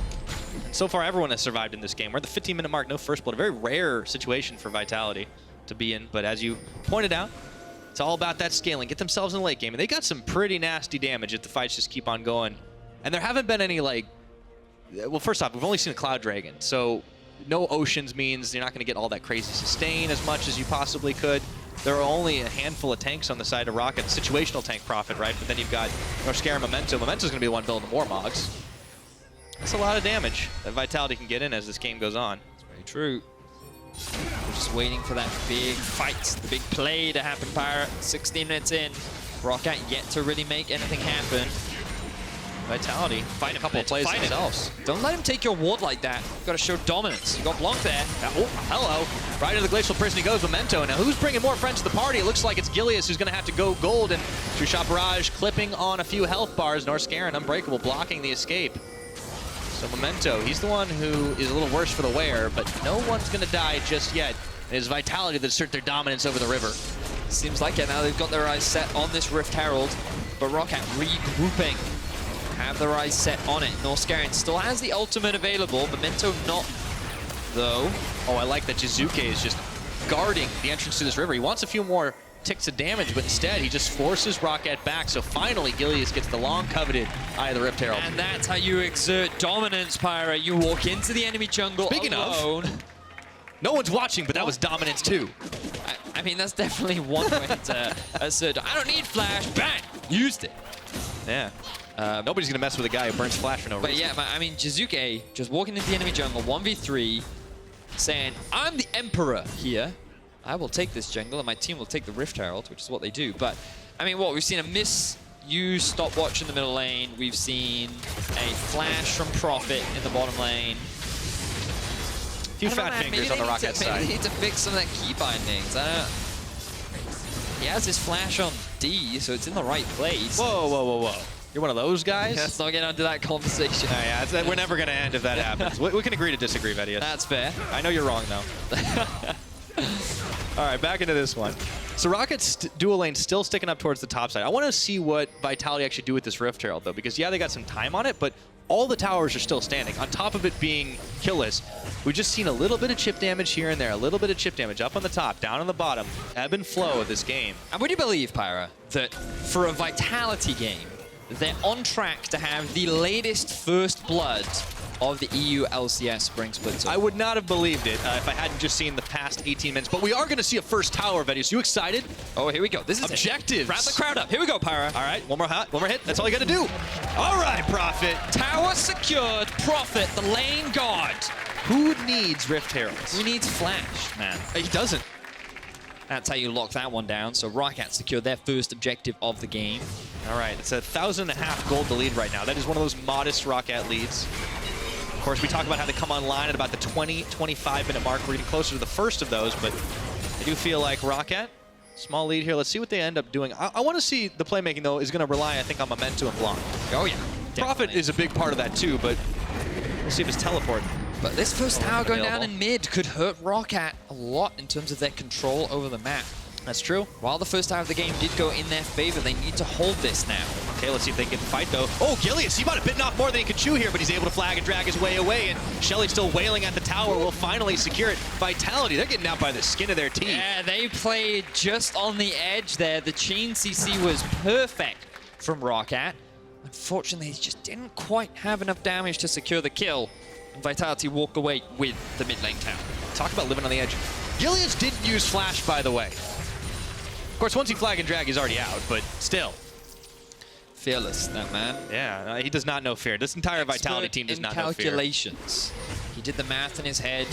And so far, everyone has survived in this game. We're at the 15-minute mark, no first blood. A very rare situation for Vitality to be in. But as you pointed out, it's all about that scaling. Get themselves in the late game. And they got some pretty nasty damage if the fights just keep on going. And there haven't been any, like... Well, first off, we've only seen a Cloud Dragon. So no Oceans means you're not going to get all that crazy sustain as much as you possibly could. There are only a handful of tanks on the side of Roccat. Situational tank Prophet, right? But then you've got Norskeren, Memento. Memento's going to be the one building the Warmogs. That's a lot of damage that Vitality can get in as this game goes on.
It's very true. We're just waiting for that big fight, the big play to happen, Pirate. 16 minutes in. Roccat yet to really make anything happen.
Vitality find a couple of plays themselves.
Don't let him take your ward like that. You've got to show dominance. You've got Blanc there.
Oh, hello. Right into the Glacial Prison he goes, Memento. Now who's bringing more friends to the party? It looks like it's Gilius who's going to have to go gold, and True Shot Barrage clipping on a few health bars. Norskeren, Unbreakable, blocking the escape. So Memento, he's the one who is a little worse for the wear, but no one's going to die just yet. It is Vitality that assert their dominance over the river.
Seems like it now. They've got their eyes set on this Rift Herald, but Roccat regrouping. Have their eyes set on it. Norskeren still has the ultimate available. Memento not, though.
Oh, I like that Jiizuké is just guarding the entrance to this river. He wants a few more ticks of damage, but instead he just forces Roccat back. So finally, Gilius gets the long-coveted Eye of the Rift Herald.
And that's how you exert dominance, Pyra. You walk into the enemy jungle alone.
No one's watching, but that was dominance too.
I mean, that's definitely one way to assert. I don't need flash. Bang! Used it.
Yeah. Nobody's going to mess with a guy who burns flash for no reason.
But yeah, I mean, Jiizuké just walking into the enemy jungle, 1v3, saying, I'm the Emperor here. I will take this jungle, and my team will take the Rift Herald, which is what they do. But, I mean, what? We've seen a misused stopwatch in the middle lane. We've seen a flash from Prophet in the bottom lane.
A few fat fingers on the Roccat side.
Maybe they need to fix some of that key bindings. He has his flash on D, so it's in the right place.
Whoa, whoa, whoa, whoa. You're one of those guys?
Let's not get into that conversation.
Yeah, we're never going to end if that happens. We can agree to disagree, Vedius.
That's fair.
I know you're wrong, though. All right, back into this one. So Rocket's dual lane still sticking up towards the top side. I want to see what Vitality actually do with this Rift Herald, though, because, yeah, they got some time on it, but all the towers are still standing. On top of it being killless, we've just seen a little bit of chip damage here and there, a little bit of chip damage up on the top, down on the bottom, ebb and flow of this game.
And would you believe, Pyra, that for a Vitality game, they're on track to have the latest first blood of the EU LCS Spring Split?
I would not have believed it if I hadn't just seen the past 18 minutes, but we are going to see a first tower, Vedius. You excited?
Oh, here we go. This is
objectives.
Round the crowd up. Here we go, Pyra.
All right, one more hit. That's all you got to do. All right, Prophet.
Tower secured. Prophet, the lane guard.
Who needs Rift Heralds?
Who needs flash, man?
He doesn't.
That's how you lock that one down. So Roccat secured their first objective of the game.
All right, it's 1,500 gold to lead right now. That is one of those modest Roccat leads. Of course, we talk about how they come online at about the 20-25 minute mark. We're getting closer to the first of those, but I do feel like Roccat, small lead here. Let's see what they end up doing. I want to see the playmaking, though, is going to rely, I think, on Memento and Blanc.
Oh, yeah.
Prophet is a big part of that, too, but we'll see if it's teleport.
But this first tower going down in mid could hurt Roccat a lot in terms of their control over the map.
That's true.
While the first half of the game did go in their favor, they need to hold this now.
Okay, let's see if they can fight, though. Oh, Gilius, he might have bitten off more than he could chew here, but he's able to flag and drag his way away, and Shelly's still wailing at the tower. Will finally secure it. Vitality, they're getting out by the skin of their teeth.
Yeah, they played just on the edge there. The chain CC was perfect from Roccat. Unfortunately, he just didn't quite have enough damage to secure the kill. And Vitality walk away with the mid lane tower.
Talk about living on the edge. Gilius didn't use flash, by the way. Of course, once he flag and drag, he's already out, but still.
Fearless, that man.
Yeah, he does not know fear. This entire Vitality team does not know fear.
Calculations. He did the math in his head.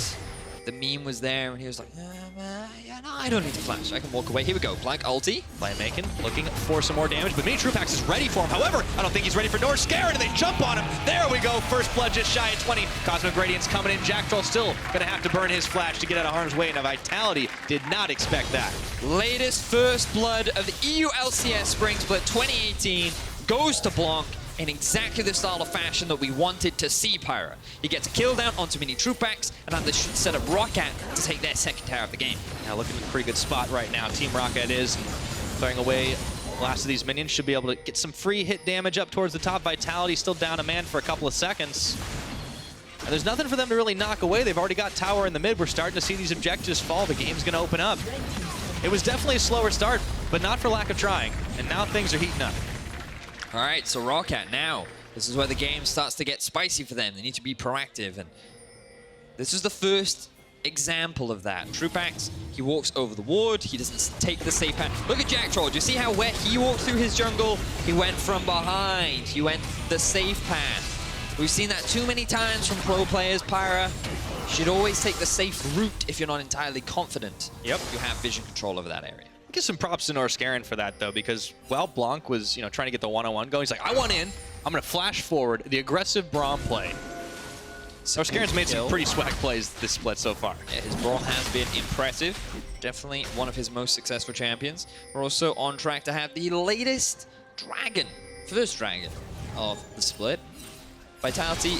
The meme was there, and he was like, yeah, no, I don't need to flash. I can walk away. Here we go. Blanc ulti.
Playmaking, looking for some more damage, but Minitroupax is ready for him. However, I don't think he's ready for Norskeren, and they jump on him. There we go. First blood just shy of 20. Cosmic Gradient's coming in. Jactroll still going to have to burn his flash to get out of harm's way. Now, Vitality did not expect that.
Latest first blood of the EU LCS Spring Split 2018 goes to Blanc in exactly the style of fashion that we wanted to see, Pyra. He gets a kill down onto Minitroupax, and now this should set up Roccat to take their second tower of the game.
Now looking in a pretty good spot right now. Team Roccat is throwing away the last of these minions. Should be able to get some free hit damage up towards the top. Vitality still down a man for a couple of seconds. And there's nothing for them to really knock away. They've already got tower in the mid. We're starting to see these objectives fall. The game's going to open up. It was definitely a slower start, but not for lack of trying. And now things are heating up.
All right, so Roccat now. This is where the game starts to get spicy for them. They need to be proactive, and this is the first example of that. Troupax, he walks over the ward. He doesn't take the safe path. Look at Jactroll. Do you see how where he walked through his jungle? He went from behind. He went the safe path. We've seen that too many times from pro players, Pyra. You should always take the safe route if you're not entirely confident.
Yep.
You have vision control over that area.
Give some props to Norskeren for that, though, because while Blanc was, trying to get the one-on-one going, he's like, I want in. I'm going to flash forward. The aggressive Braum play. Norskeren's made some pretty swag plays this split so far.
Yeah, his Braum has been impressive. Definitely one of his most successful champions. We're also on track to have the latest dragon, first dragon of the split. Vitality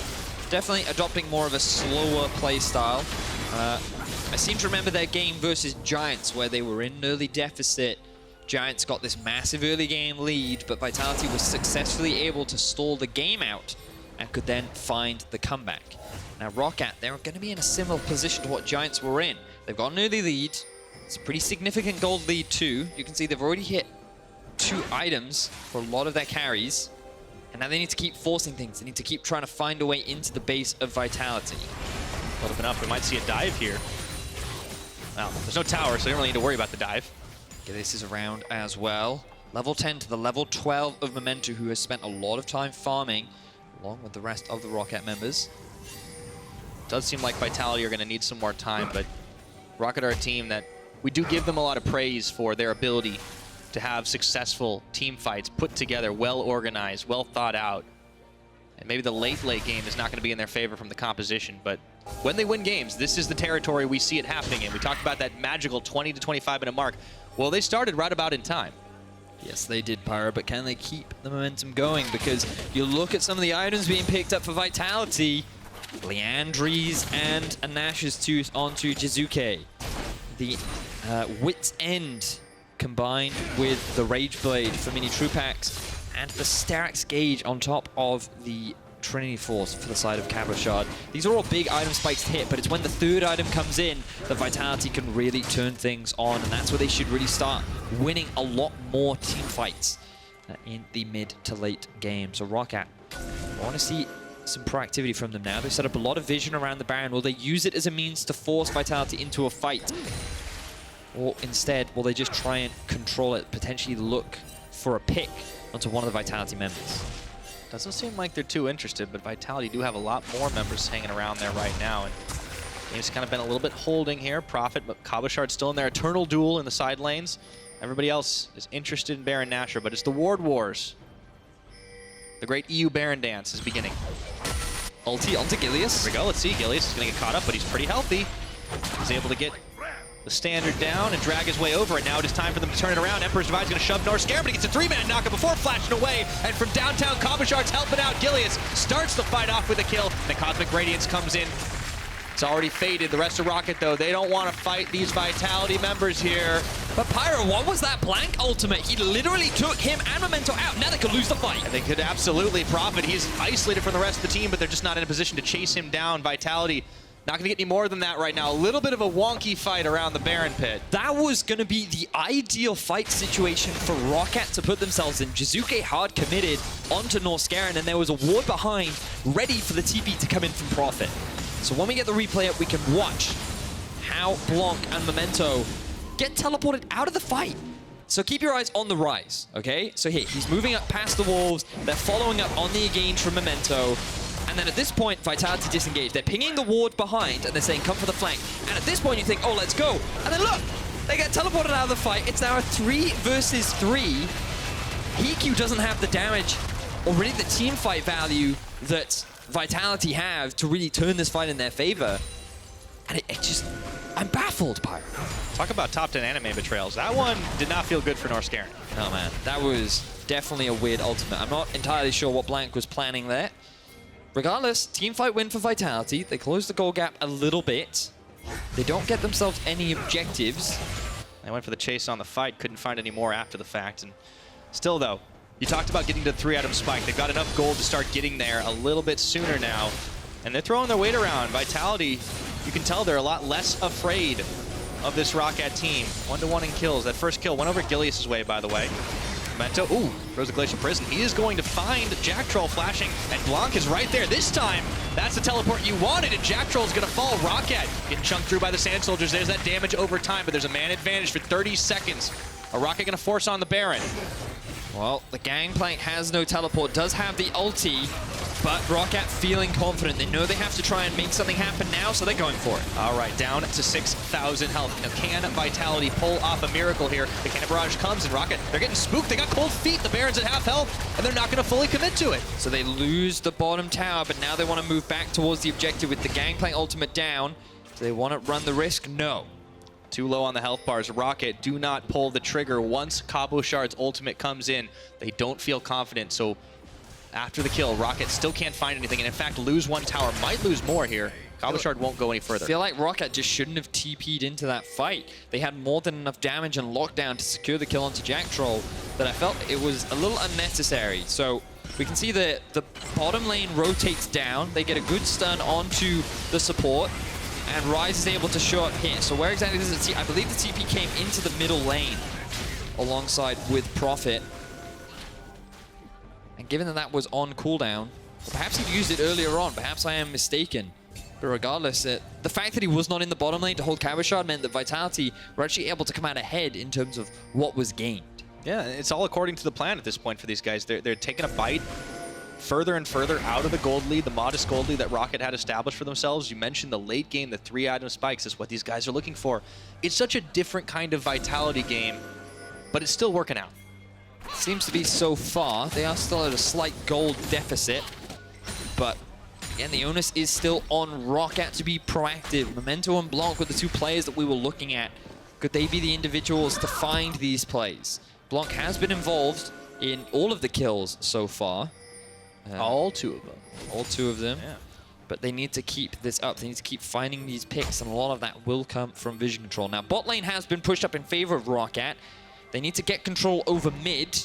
definitely adopting more of a slower play style. I seem to remember their game versus Giants where they were in an early deficit. Giants got this massive early game lead, but Vitality was successfully able to stall the game out and could then find the comeback. Now Roccat, they're going to be in a similar position to what Giants were in. They've got an early lead. It's a pretty significant gold lead too. You can see they've already hit 2 items for a lot of their carries. And now they need to keep forcing things. They need to keep trying to find a way into the base of Vitality.
Well, open up, we might see a dive here. Well, there's no tower, so you don't really need to worry about the dive.
This is around as well. Level 10 to the level 12 of Memento, who has spent a lot of time farming, along with the rest of the Roccat members.
Does seem like Vitality are going to need some more time, but Roccat are a team that we do give them a lot of praise for their ability to have successful team fights put together, well organized, well thought out. And maybe the late game is not going to be in their favor from the composition, but when they win games, this is the territory we see it happening in. We talked about that magical 20 to 25 minute mark. Well, they started right about in time.
Yes, they did, Pyro, but can they keep the momentum going? Because you look at some of the items being picked up for Vitality. Leandri's and Anash's onto Jiizuké. The Wit's End combined with the Rage Blade for Minitroupax and the Steraks Gauge on top of the Trinity Force for the side of Cabochard. These are all big item spikes to hit, but it's when the third item comes in that Vitality can really turn things on, and that's where they should really start winning a lot more team fights in the mid to late game. So Roccat, I want to see some proactivity from them now. They've set up a lot of vision around the Baron. Will they use it as a means to force Vitality into a fight? Or instead, will they just try and control it, potentially look for a pick onto one of the Vitality members?
Doesn't seem like they're too interested, but Vitality do have a lot more members hanging around there right now. And game's kind of been a little bit holding here. Prophet, but Cabochard still in their eternal duel in the side lanes. Everybody else is interested in Baron Nashor, but it's the Ward Wars. The great EU Baron dance is beginning.
Ulti onto Gilius.
Here we go, let's see. Gilius is going to get caught up, but he's pretty healthy. He's able to get the standard down and drag his way over, and now it is time for them to turn it around. Emperor's Divide's going to shove Norskeren, but he gets a 3-man knockup before flashing away, and from downtown, Cabochard's helping out. Gilius starts the fight off with a kill. The Cosmic Radiance comes in. It's already faded. The rest of Roccat, though, they don't want to fight these Vitality members here.
But Pyro, what was that Blanc ultimate? He literally took him and Memento out. Now they could lose the fight.
And they could absolutely profit. He's isolated from the rest of the team, but they're just not in a position to chase him down. Vitality not going to get any more than that right now. A little bit of a wonky fight around the Baron pit.
That was going to be the ideal fight situation for Roccat to put themselves in. Jiizuké hard committed onto Norskeren, and there was a ward behind, ready for the TP to come in from Prophet. So when we get the replay up, we can watch how Blanc and Memento get teleported out of the fight. So keep your eyes on the Ryze, okay? So here, he's moving up past the wolves. They're following up on the engage from Memento. And then at this point, Vitality disengage. They're pinging the ward behind, and they're saying, come for the flank. And at this point, you think, oh, let's go. And then look, they get teleported out of the fight. It's now a 3 versus 3. HeaQ doesn't have the damage or really the team fight value that Vitality have to really turn this fight in their favor. And it just, I'm baffled, Pyro.
Talk about top 10 anime betrayals. That one did not feel good for Norskeren.
Oh man, that was definitely a weird ultimate. I'm not entirely sure what Blanc was planning there. Regardless, team fight win for Vitality. They close the goal gap a little bit. They don't get themselves any objectives.
They went for the chase on the fight, couldn't find any more after the fact. And still though, you talked about getting to the 3-item spike. They've got enough gold to start getting there a little bit sooner now. And they're throwing their weight around. Vitality, you can tell they're a lot less afraid of this Roccat team. 1-to-1 in kills. That first kill went over Gilius' way, by the way. Memento, ooh, throws the Glacial Prison. He is going to find Jactroll flashing, and Blanc is right there. This time, that's the teleport you wanted, and Jactroll's going to fall. Roccat getting chunked through by the Sand Soldiers. There's that damage over time, but there's a man advantage for 30 seconds. A Roccat going to force on the Baron.
Well, the Gangplank has no teleport, does have the ulti, but Roccat feeling confident. They know they have to try and make something happen now, so they're going for it.
All right, down to 6,000 health. Now, can Vitality pull off a miracle here? The Cannon Barrage comes, and Roccat, they're getting spooked. They got cold feet. The Baron's at half health, and they're not going to fully commit to it.
So they lose the bottom tower, but now they want to move back towards the objective with the Gangplank ultimate down. Do they want to run the risk? No.
Too low on the health bars. Roccat do not pull the trigger once Cabochard's ultimate comes in. They don't feel confident, so after the kill. Roccat still can't find anything, and in fact lose one tower. Might lose more here. Cabochard won't go any further.
I feel like Roccat just shouldn't have TP'd into that fight. They had more than enough damage and lockdown to secure the kill onto Jactroll that I felt it was a little unnecessary. So we can see that the bottom lane rotates down. They get a good stun onto the support, and Ryze is able to show up here. So where exactly does it see? I believe the TP came into the middle lane alongside with Prophet. And given that that was on cooldown, or perhaps he'd used it earlier on, perhaps I am mistaken. But regardless, the fact that he was not in the bottom lane to hold Cabochard meant that Vitality were actually able to come out ahead in terms of what was gained.
Yeah, it's all according to the plan at this point for these guys. They're taking a bite further and further out of the gold lead, the modest gold lead that Roccat had established for themselves. You mentioned the late game, the 3-item spikes is what these guys are looking for. It's such a different kind of Vitality game, but it's still working out.
Seems to be so far. They are still at a slight gold deficit, but again, the onus is still on Roccat to be proactive. Memento and Blanc were the two players that we were looking at. Could they be the individuals to find these plays? Blanc has been involved in all of the kills so far.
All two of them.
All two of them.
Yeah.
But they need to keep this up. They need to keep finding these picks, and a lot of that will come from vision control. Now, bot lane has been pushed up in favor of Roccat. They need to get control over mid,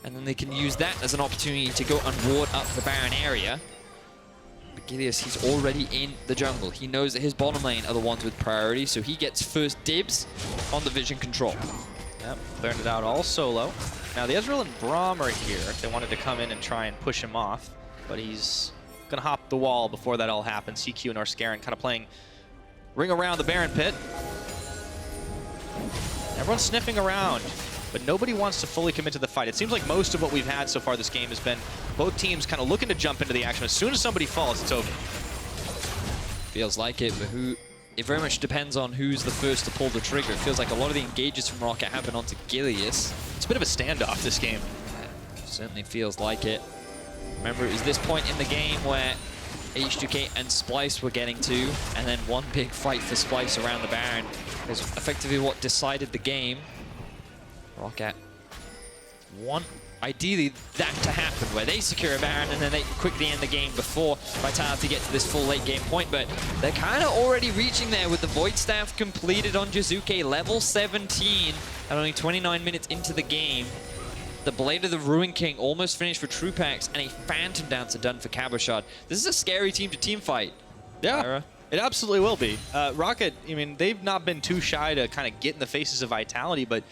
and then they can use that as an opportunity to go and ward up the Baron area. But Gilius, he's already in the jungle. He knows that his bottom lane are the ones with priority, so he gets first dibs on the vision control.
Yep, clearing it out all solo. Now the Ezreal and Braum are here if they wanted to come in and try and push him off, but he's gonna hop the wall before that all happens. HeaQ and Norskeren kind of playing ring around the Baron pit. Everyone's sniffing around, but nobody wants to fully commit to the fight. It seems like most of what we've had so far this game has been both teams kind of looking to jump into the action. As soon as somebody falls, it's over.
Feels like it, but it very much depends on who's the first to pull the trigger. It feels like a lot of the engages from Roccat happen onto Gilius.
It's a bit of a standoff, this game.
Certainly feels like it. Remember, it was this point in the game where HeaQ and Splyce were getting to, and then one big fight for Splyce around the Baron is effectively what decided the game. Roccat want, ideally, that to happen, where they secure a Baron and then they quickly end the game before Vitality get to this full late game point, but they're kind of already reaching there with the Void Staff completed on Jiizuké, level 17, and only 29 minutes into the game. The Blade of the Ruin King almost finished for Troupax, and a Phantom Dancer done for Cabochard. This is a scary team to team fight.
Yeah,
Ira.
It absolutely will be. Roccat, I mean, they've not been too shy to kind of get in the faces of Vitality, but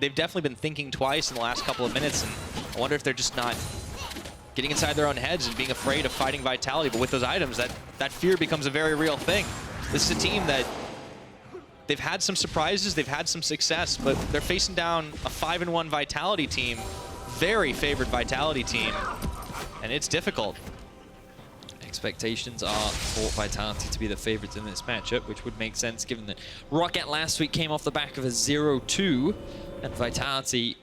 they've definitely been thinking twice in the last couple of minutes, and I wonder if they're just not getting inside their own heads and being afraid of fighting Vitality. But with those items, that fear becomes a very real thing. This is a team that they've had some surprises, they've had some success, but they're facing down a 5-1 Vitality team, very favored Vitality team, and it's difficult.
Expectations are for Vitality to be the favorites in this matchup, which would make sense given that Roccat last week came off the back of a 0-2, and Vitality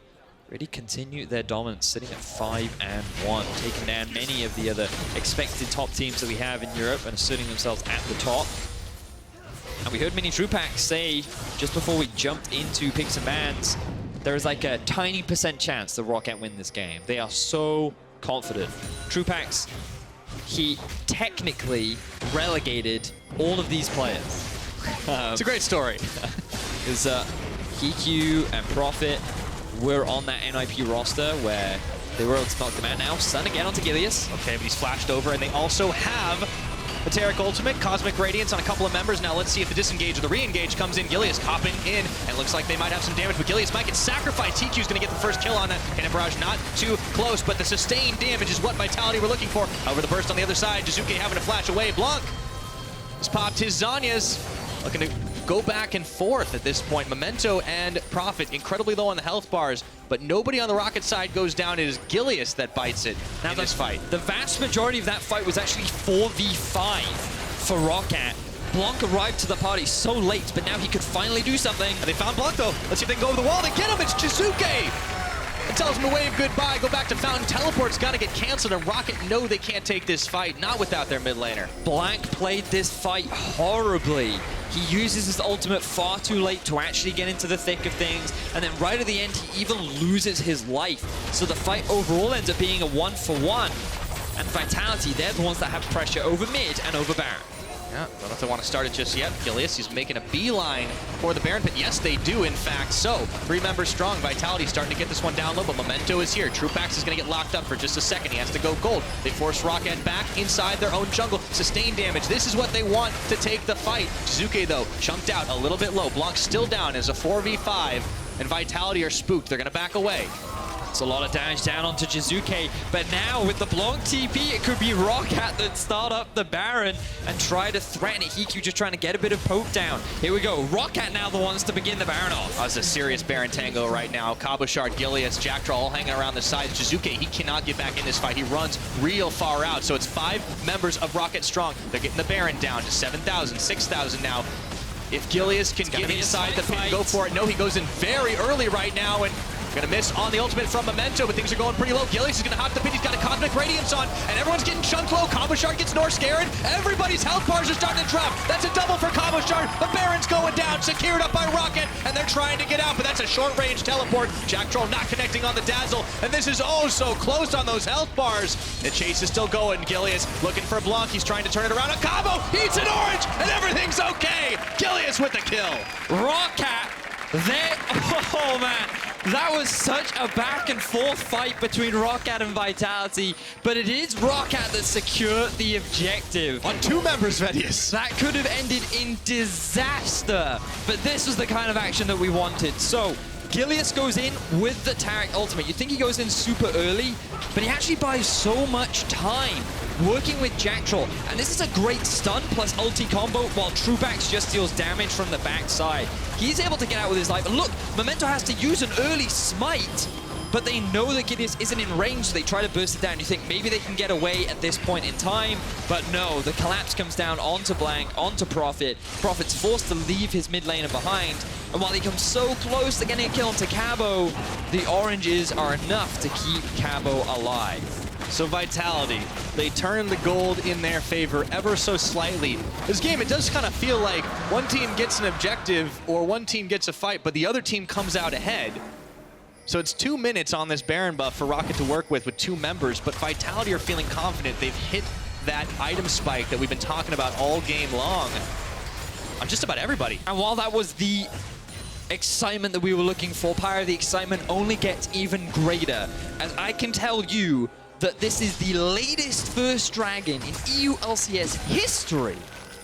really continue their dominance, sitting at 5-1, taking down many of the other expected top teams that we have in Europe and asserting themselves at the top. And we heard Minitroupax say, just before we jumped into picks and bans, there is like a tiny % chance that Roccat win this game. They are so confident. Troupax, he technically relegated all of these players.
It's a great story.
Because HeaQ and Prophet were on that NIP roster where they were able to knock them out. Now, Sun again onto Gilius.
Okay, but he's flashed over, and they also have the Taric ultimate, Cosmic Radiance on a couple of members. Now let's see if the disengage or the re-engage comes in. Gilius hopping in, and it looks like they might have some damage, but Gilius might get sacrificed. HeaQ's gonna get the first kill on that. Cannon Barrage not too close, but the sustained damage is what Vitality were looking for. However, the burst on the other side, Jiizuké having to flash away. Blanc has popped his Zanyas, looking to go back and forth at this point. Memento and Prophet incredibly low on the health bars, but nobody on the Roccat side goes down. It is Gilius that bites it in this fight.
The vast majority of that fight was actually 4v5 for Roccat. Blanc arrived to the party so late, but now he could finally do something.
And they found Blanc, though. Let's see if they can go over the wall. They get him. It's Jiizuké. It tells him to wave goodbye. Go back to Fountain. Teleport's got to get canceled, and Roccat know they can't take this fight, not without their mid laner.
Blanc played this fight horribly. He uses his ultimate far too late to actually get into the thick of things, and then right at the end, he even loses his life. So the fight overall ends up being a 1-for-1. And Vitality, they're the ones that have pressure over mid and over Baron.
Yeah, I don't know if they want to start it just yet. Gilius, he's making a beeline for the Baron pit. Yes, they do, in fact. So, 3 members strong. Vitality starting to get this one down low, but Memento is here. Troupax is going to get locked up for just a second. He has to go gold. They force Roccat back inside their own jungle. Sustain damage. This is what they want to take the fight. Jiizuké, though, chunked out a little bit low. Blanc still down as a 4v5, and Vitality are spooked. They're going to back away.
It's a lot of damage down onto Jiizuké, but now with the Blanc TP, it could be Roccat that start up the Baron and try to threaten it. HeaQ just trying to get a bit of poke down. Here we go. Roccat now the ones to begin the Baron off.
That's a serious Baron tango right now. Cabochard, Gilius, Jactroll all hanging around the side. Jiizuké, he cannot get back in this fight. He runs real far out. So it's 5 members of Roccat strong. They're getting the Baron down to 7,000, 6,000 now. If Gilius can get inside the pit and go for it. No, he goes in very early right now, and gonna miss on the ultimate from Memento, but things are going pretty low. Gilius is gonna hop the pit. He's got a Cosmic Radiance on, and everyone's getting chunked low. Cabochard gets Norskeren. Everybody's health bars are starting to drop. That's a double for Cabochard. The Baron's going down, secured up by Roccat, and they're trying to get out, but that's a short-range teleport. Jactroll not connecting on the Dazzle, and this is oh so close on those health bars. The chase is still going. Gilius looking for Blanc. He's trying to turn it around. A Cabo eats an orange, and everything's okay. Gilius with the kill.
Roccat, oh man. That was such a back and forth fight between Roccat and Vitality, but it is Roccat that secured the objective.
On 2 members, Vedius.
That could have ended in disaster, but this was the kind of action that we wanted. So, Gilius goes in with the Taric ultimate. You'd think he goes in super early, but he actually buys so much time working with Jactroll. And this is a great stun plus ulti combo while Troupax just deals damage from the backside. He's able to get out with his life. And look, Memento has to use an early smite, but they know that Gilius isn't in range, so they try to burst it down. You think maybe they can get away at this point in time, but no, the collapse comes down onto Blanc, onto Prophet. Prophet's forced to leave his mid laner behind, and while he comes so close to getting a kill onto Cabo, the oranges are enough to keep Cabo alive.
So Vitality, they turn the gold in their favor ever so slightly. This game, it does kind of feel like one team gets an objective or one team gets a fight, but the other team comes out ahead. So it's 2 minutes on this Baron buff for Roccat to work with 2 members, but Vitality are feeling confident. They've hit that item spike that we've been talking about all game long on just about everybody.
And while that was the excitement that we were looking for, Pyro, the excitement only gets even greater, as I can tell you that this is the latest first dragon in EU LCS history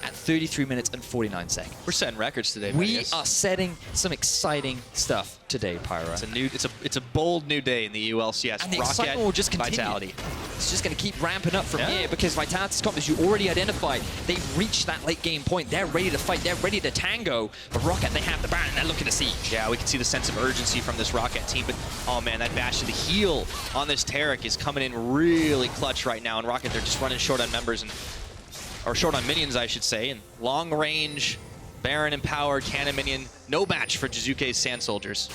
at 33 minutes and 49 seconds.
We're setting records today,
We
Vedius.
are setting some exciting stuff today, Pyro.
It's a bold new day in the EU LCS.
And the
Roccat,
excitement will just continue.
Vitality.
It's just going to keep ramping up from here because Vitality's comp, as you already identified, they've reached that late game point. They're ready to fight. They're ready to tango. But Roccat, they have the Baron. They're looking to siege.
Yeah, we can see the sense of urgency from this Roccat team. But, oh man, that bash to the heel on this Taric is coming in really clutch right now. And Roccat, they're just running short on members, or short on minions, I should say. And long range, Baron empowered, cannon minion. No match for Jiizuke's Sand Soldiers.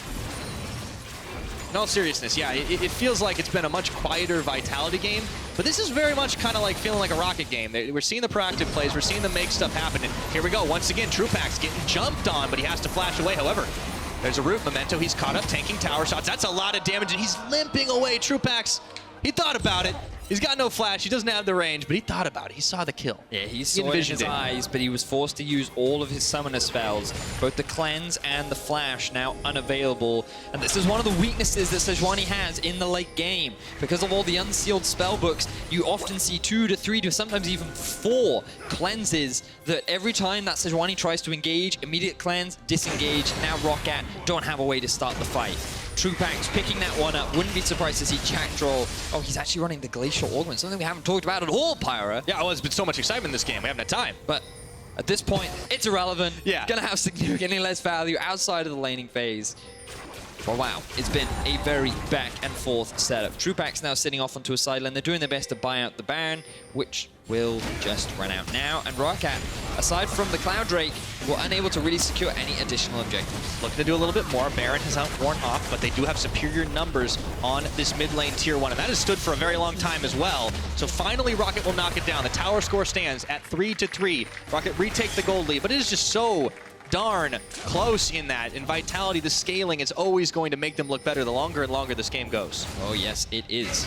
In all seriousness, yeah, it feels like it's been a much quieter Vitality game, but this is very much kind of like feeling like a Roccat game. We're seeing the proactive plays, we're seeing them make stuff happen, and here we go. Once again, Troupax getting jumped on, but he has to flash away. However, there's a root. Memento, he's caught up, tanking tower shots. That's a lot of damage, and he's limping away. Troupax, he thought about it. He's got no flash, he doesn't have the range, but he thought about it. He saw the kill.
Yeah, he saw it in his eyes, but he was forced to use all of his summoner spells. Both the cleanse and the flash now unavailable. And this is one of the weaknesses that Sejuani has in the late game. Because of all the unsealed spellbooks, you often see 2 to 3 to sometimes even 4 cleanses that every time that Sejuani tries to engage, immediate cleanse, disengage. Now Roccat don't have a way to start the fight. Troupax picking that one up. Wouldn't be surprised to see Jactroll. Oh, he's actually running the Glacial Augment, something we haven't talked about at all, Pyra.
Yeah, well, there's been so much excitement in this game. We haven't had time.
But at this point, it's irrelevant.
Yeah.
Gonna have significantly less value outside of the laning phase. Well, wow, it's been a very back and forth setup. Troupax now sitting off onto a side lane. They're doing their best to buy out the Baron, which will just run out now. And Roccat, aside from the Cloud Drake, were unable to really secure any additional objectives.
Looking to do a little bit more. Baron has worn off, but they do have superior numbers on this mid lane tier 1, and that has stood for a very long time as well. So finally, Roccat will knock it down. The tower score stands at 3-3. Roccat retake the gold lead, but it is just so darn close in that. In Vitality, the scaling is always going to make them look better the longer and longer this game goes.
Oh yes, it is.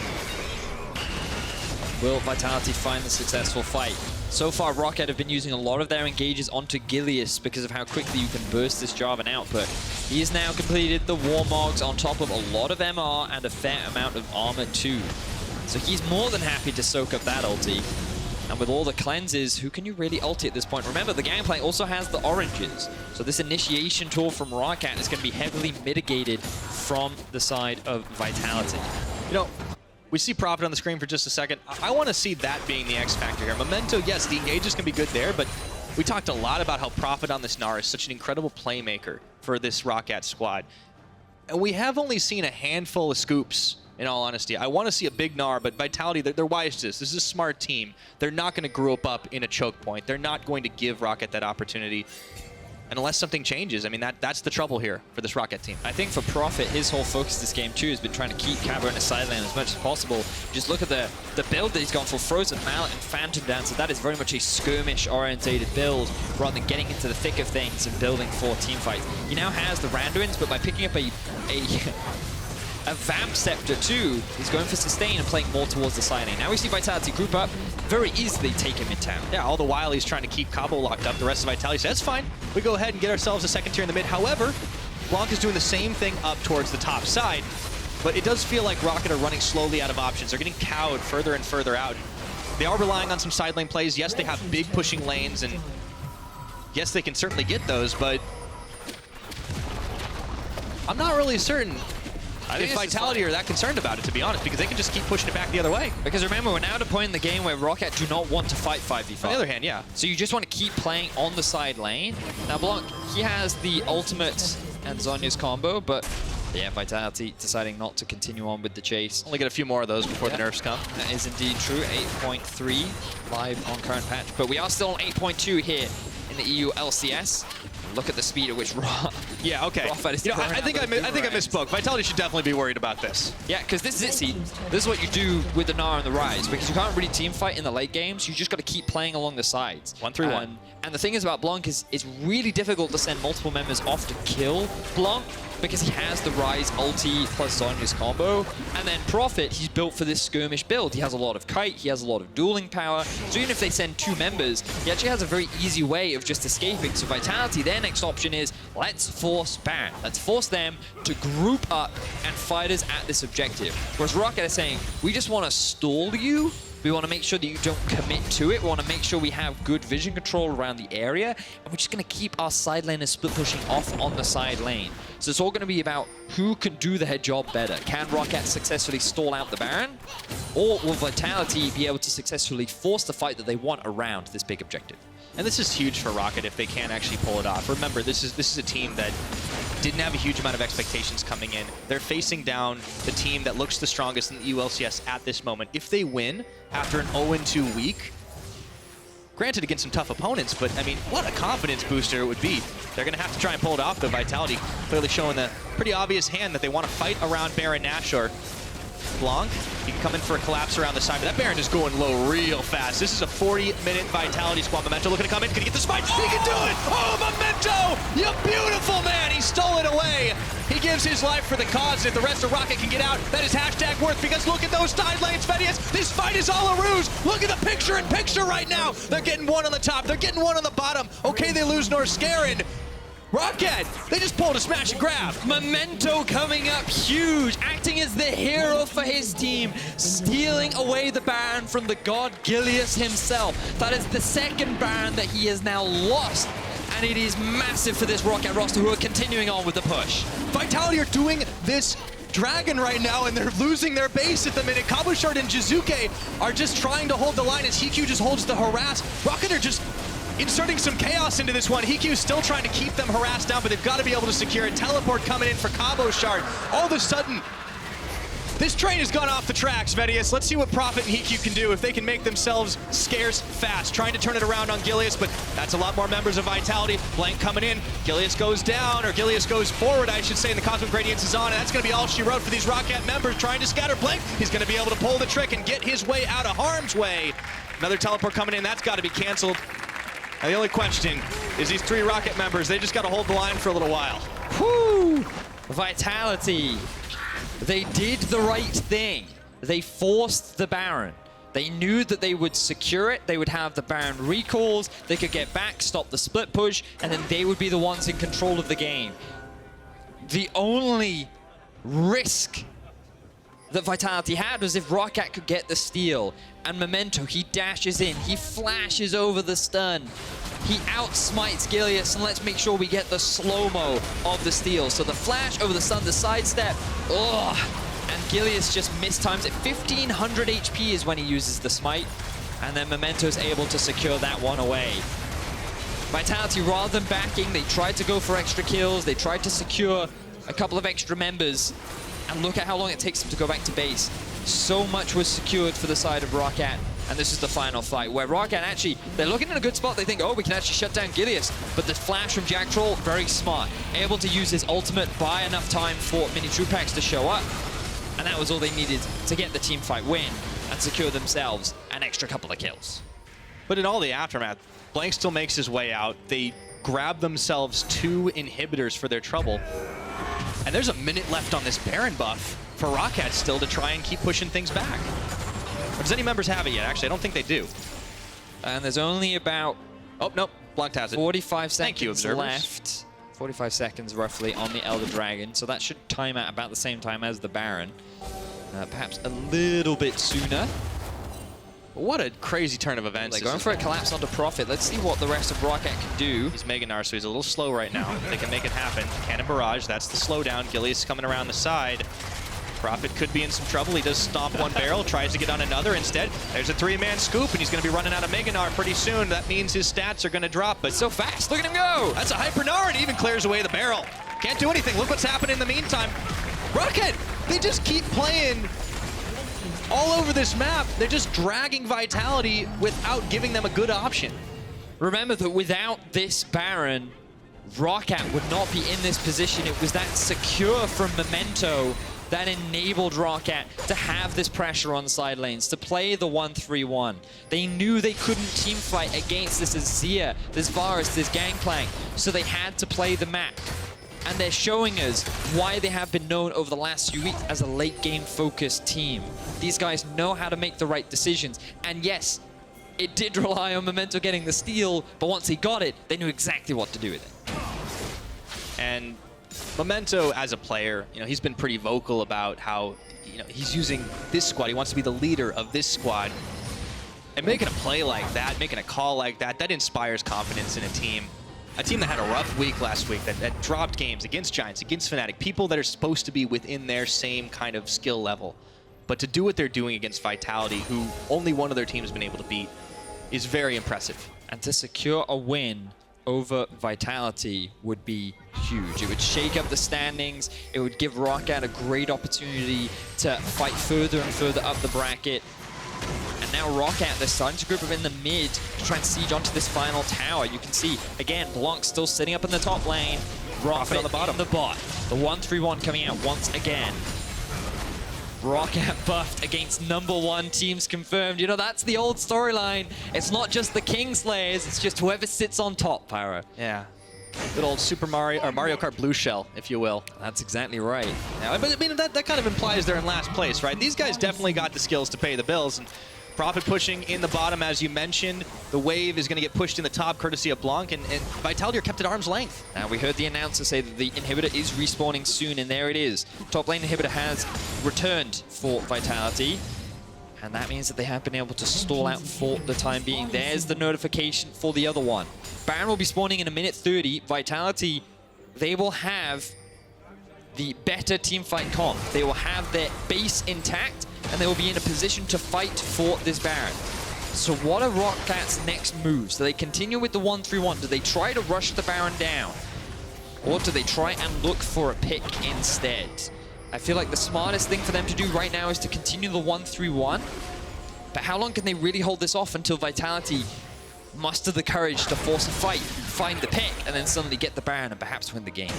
Will Vitality find the successful fight? So far, Roccat have been using a lot of their engages onto Gilius because of how quickly you can burst this Jarvan out, but he has now completed the Warmogs on top of a lot of MR and a fair amount of armor too. So he's more than happy to soak up that ulti. And with all the cleanses, who can you really ulti at this point? Remember, the Gangplank also has the oranges. So this initiation tool from Roccat is going to be heavily mitigated from the side of Vitality.
You know, we see Prophet on the screen for just a second. I want to see that being the X factor here. Memento, yes, the engages can be good there, but we talked a lot about how Prophet on this Gnar is such an incredible playmaker for this Roccat squad. And we have only seen a handful of scoops, in all honesty. I want to see a big Gnar, but Vitality, they're wise to this. This is a smart team. They're not going to group up in a choke point. They're not going to give Roccat that opportunity. And unless something changes, I mean, that's the trouble here for this Roccat team.
I think for Prophet, his whole focus this game too has been trying to keep Cabo in a side lane as much as possible. Just look at the build that he's gone for, Frozen Mallet and Phantom Dancer. That is very much a skirmish-orientated build rather than getting into the thick of things and building for team fights. He now has the Randuins, but by picking up a Vamp Scepter too, he's going for sustain and playing more towards the side lane. Now we see Vitality group up, very easily take him in town.
Yeah, all the while he's trying to keep Cabo locked up. The rest of Vitality says, fine, we go ahead and get ourselves a second tier in the mid. However, Blanc is doing the same thing up towards the top side, but it does feel like Roccat are running slowly out of options. They're getting cowed further and further out. They are relying on some side lane plays. Yes, they have big pushing lanes, and yes, they can certainly get those, but I'm not really certain if Vitality are that concerned about it, to be honest, because they can just keep pushing it back the other way.
Because remember, we're now at a point in the game where Roccat do not want to fight 5v5.
On the other hand, yeah.
So you just want to keep playing on the side lane. Now Blanc, he has the ultimate and Zhonya's combo, but yeah, Vitality deciding not to continue on with the chase.
Only get a few more of those before the nerfs come.
That is indeed true. 8.3 live on current patch, but we are still on 8.2 here in the EU LCS. Look at the speed at which
Yeah, okay. You know, I think I misspoke. Vitality should definitely be worried about this.
Yeah, because this is it, see. This is what you do with the Gnar and the Ryze, because you can't really team fight in the late games. You just got to keep playing along the sides.
1-3-1.
And the thing is about Blanc is it's really difficult to send multiple members off to kill Blanc, because he has the Ryze ulti plus Zhonya's combo. And then Prophet, he's built for this skirmish build. He has a lot of kite, he has a lot of dueling power. So even if they send 2 members, he actually has a very easy way of just escaping. So Vitality, their next option is, let's force Baron. Let's force them to group up and fight us at this objective. Whereas Roccat is saying, we just want to stall you. We want to make sure that you don't commit to it. We want to make sure we have good vision control around the area. And we're just going to keep our side laners split pushing off on the side lane. So it's all going to be about who can do their job better. Can Roccat successfully stall out the Baron? Or will Vitality be able to successfully force the fight that they want around this big objective?
And this is huge for Roccat if they can actually pull it off. Remember, this is a team that didn't have a huge amount of expectations coming in. They're facing down the team that looks the strongest in the ULCS at this moment. If they win after an 0-2 week, granted against some tough opponents, but I mean, what a confidence booster it would be. They're going to have to try and pull it off, though. Vitality clearly showing the pretty obvious hand that they want to fight around Baron Nashor. Blanc, he can come in for a collapse around the side, but that Baron is going low real fast. This is a 40-minute Vitality squad. Memento looking to come in. Can he get the smite? He can do it! Oh, Memento! You beautiful man! He stole it away. He gives his life for the cause. If the rest of Roccat can get out, that is hashtag worth, because look at those side lanes, Vedius. This fight is all a ruse. Look at the picture-in-picture right now. They're getting one on the top. They're getting one on the bottom. Okay, they lose Norskeren. Roccat, they just pulled a smash and grab.
Memento coming up huge, acting as the hero for his team, stealing away the Baron from the god Gilius himself. That is the second Baron that he has now lost, and it is massive for this Roccat roster, who are continuing on with the push.
Vitality are doing this Dragon right now, and they're losing their base at the minute. Cabochard and Jiizuké are just trying to hold the line as HeaQ just holds the harass. Roccat are just inserting some chaos into this one. HeaQ still trying to keep them harassed down, but they've got to be able to secure it. Teleport coming in for Cabochard. All of a sudden, this train has gone off the tracks, Vedius. Let's see what Prophet and HeaQ can do if they can make themselves scarce fast. Trying to turn it around on Gilius, but that's a lot more members of Vitality. Blanc coming in. Gilius goes down, or Gilius goes forward, I should say, and the Cosmic Radiance is on, and that's going to be all she wrote for these Roccat members trying to scatter Blanc. He's going to be able to pull the trick and get his way out of harm's way. Another teleport coming in. That's got to be canceled. And the only question is these 3 Roccat members, they just got to hold the line for a little while.
Whoo! Vitality. They did the right thing. They forced the Baron. They knew that they would secure it. They would have the Baron recalls. They could get back, stop the split push, and then they would be the ones in control of the game. The only risk that Vitality had was if Roccat could get the steal. And Memento, he dashes in. He flashes over the stun. He outsmites Gilius, and let's make sure we get the slow-mo of the steal. So the flash over the stun, the sidestep, ugh, and Gilius just mistimes it. 1500 HP is when he uses the smite, and then Memento's able to secure that one away. Vitality, rather than backing, they tried to go for extra kills, they tried to secure a couple of extra members, and look at how long it takes them to go back to base. So much was secured for the side of Roccat. And this is the final fight, where Roccat actually, they're looking in a good spot. They think, oh, we can actually shut down Gilius. But the flash from Jactroll, very smart. Able to use his ultimate, buy enough time for Minitroupax to show up. And that was all they needed to get the team fight win and secure themselves an extra couple of kills.
But in all the aftermath, Blanc still makes his way out. They grab themselves 2 inhibitors for their trouble. And there's a minute left on this Baron buff for Roccat still to try and keep pushing things back. Or does any members have it yet? Actually, I don't think they do.
And there's only about...
Oh, nope. Blanc has it.
45
Thank you,
seconds
observers.
left. 45 seconds roughly on the Elder Dragon. So that should time at about the same time as the Baron. Perhaps a little bit sooner.
What a crazy turn of events.
They're going for a collapse onto Prophet. Let's see what the rest of Roccat can do.
He's Mega Gnar, so he's a little slow right now. They can make it happen. Cannon Barrage, that's the slowdown. Gilius coming around the side. Prophet could be in some trouble. He does stomp one barrel, tries to get on another instead. There's a 3-man scoop, and he's going to be running out of Mega Gnar pretty soon. That means his stats are going to drop, but
So fast, look at him go!
that's a Hyper Gnar, and he even clears away the barrel. Can't do anything. Look what's happening in the meantime. Roccat, they just keep playing all over this map. They're just dragging Vitality without giving them a good option.
Remember that without this Baron, Roccat would not be in this position. It was that secure from Memento that enabled Roccat to have this pressure on side lanes, to play the 1-3-1. They knew they couldn't teamfight against this Azir, this Varus, this Gangplank, so they had to play the map. And they're showing us why they have been known over the last few weeks as a late-game focused team. These guys know how to make the right decisions. And yes, it did rely on Memento getting the steal, but once he got it, they knew exactly what to do with it.
And Memento, as a player, he's been pretty vocal about how, he's using this squad. He wants to be the leader of this squad. And making a play like that, making a call like that, that inspires confidence in a team. A team that had a rough week last week, that dropped games against Giants, against Fnatic, people that are supposed to be within their same kind of skill level. But to do what they're doing against Vitality, who only one of their teams has been able to beat, is very impressive.
And to secure a win over Vitality would be huge. It would shake up the standings. It would give Roccat a great opportunity to fight further and further up the bracket. And now Roccat, they're starting to group up in the mid to try and siege onto this final tower. You can see, again, Blanc still sitting up in the top lane. Prophet on the bottom. The bot. The 1-3-1 coming out once again. Roccat buffed against #1 teams confirmed. That's the old storyline. It's not just the Kingslayers, it's just whoever sits on top, Pyro.
Yeah. Good old Super Mario, or Mario Kart Blue Shell, if you will.
That's exactly right.
Yeah, but I mean, that kind of implies they're in last place, right? These guys definitely got the skills to pay the bills. And Prophet pushing in the bottom, as you mentioned. The wave is going to get pushed in the top, courtesy of Blanc, and Vitality are kept at arm's length.
Now, we heard the announcer say that the inhibitor is respawning soon, and there it is. Top lane inhibitor has returned for Vitality. And that means that they have been able to stall out for the time being. There's the notification for the other one. Baron will be spawning in a minute 30. Vitality, they will have the better teamfight comp. They will have their base intact, and they will be in a position to fight for this Baron. So what are Rockat's next moves? Do they continue with the 1-3-1? Do they try to rush the Baron down? Or do they try and look for a pick instead? I feel like the smartest thing for them to do right now is to continue the 1-3-1. But how long can they really hold this off until Vitality muster the courage to force a fight, find the pick, and then suddenly get the Baron and perhaps win the game?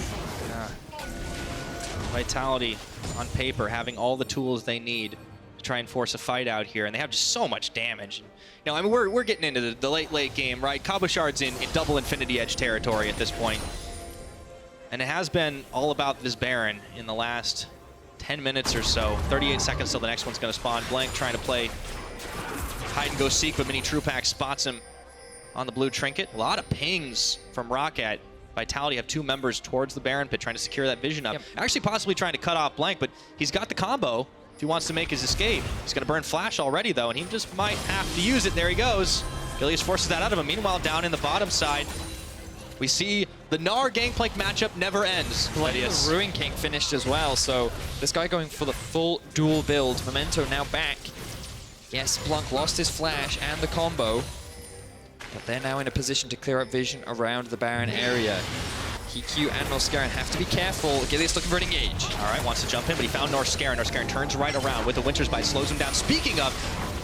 Vitality, on paper, having all the tools they need to try and force a fight out here, and they have just so much damage. You know, I mean, we're getting into the late game, right? Cabochard's in double Infinity Edge territory at this point. And it has been all about this Baron in the last 10 minutes or so. 38 seconds till the next one's going to spawn. Blanc trying to play hide and go seek, but Minitroupax spots him on the blue trinket. A lot of pings from Roccat. Vitality have 2 members towards the Baron pit trying to secure that vision up. Yep. Actually possibly trying to cut off Blanc, but he's got the combo if he wants to make his escape. He's going to burn Flash already, though, and he just might have to use it. There he goes. Gilius forces that out of him. Meanwhile, down in the bottom side, we see the Gnar Gangplank matchup never ends.
The Ruin King finished as well, so this guy going for the full dual build. Memento now back. Yes, Blanc lost his Flash and the combo, but they're now in a position to clear up vision around the Baron area. HeaQ and Norskeren have to be careful. Gilius looking for an engage.
All right, wants to jump in, but he found Norskeren. Norskeren turns right around with the Winter's Bite, slows him down. Speaking of,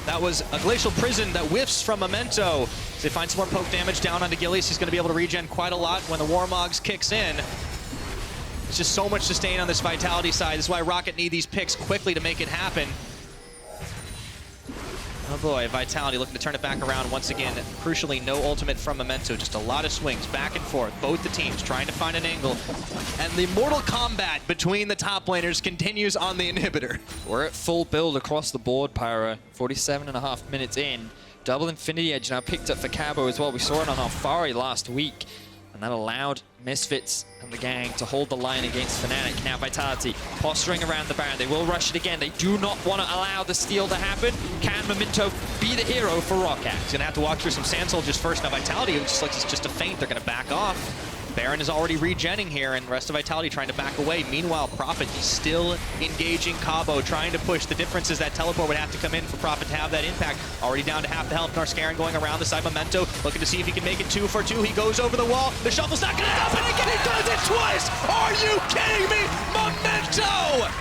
that was a Glacial Prison that whiffs from Memento. As they find some more poke damage down onto Gilius, he's going to be able to regen quite a lot when the Warmogs kicks in. It's just so much sustain on this Vitality side. This is why Roccat need these picks quickly to make it happen. Oh boy, Vitality looking to turn it back around once again. Crucially, no ultimate from Memento, just a lot of swings back and forth. Both the teams trying to find an angle. And the Mortal Kombat between the top laners continues on the inhibitor.
We're at full build across the board, Pyra. 47.5 minutes in. Double Infinity Edge now picked up for Cabo as well. We saw it on Alfari last week. And that allowed Misfits and the gang to hold the line against Fnatic. Now Vitality posturing around the Baron. They will rush it again. They do not want to allow the steal to happen. Can Memento be the hero for Roccat?
He's going to have to walk through some Sand Soldiers first. Now Vitality, it looks like it's just a feint. They're going to back off. Baron is already regenning here, and the rest of Vitality trying to back away. Meanwhile, Prophet still engaging Cabo, trying to push. The difference is that teleport would have to come in for Prophet to have that impact. Already down to half the health. Norskeren going around the side. Memento looking to see if he can make it 2 for 2. He goes over the wall. The shuffle's not going to stop it again. He does it twice. Are you kidding me? Memento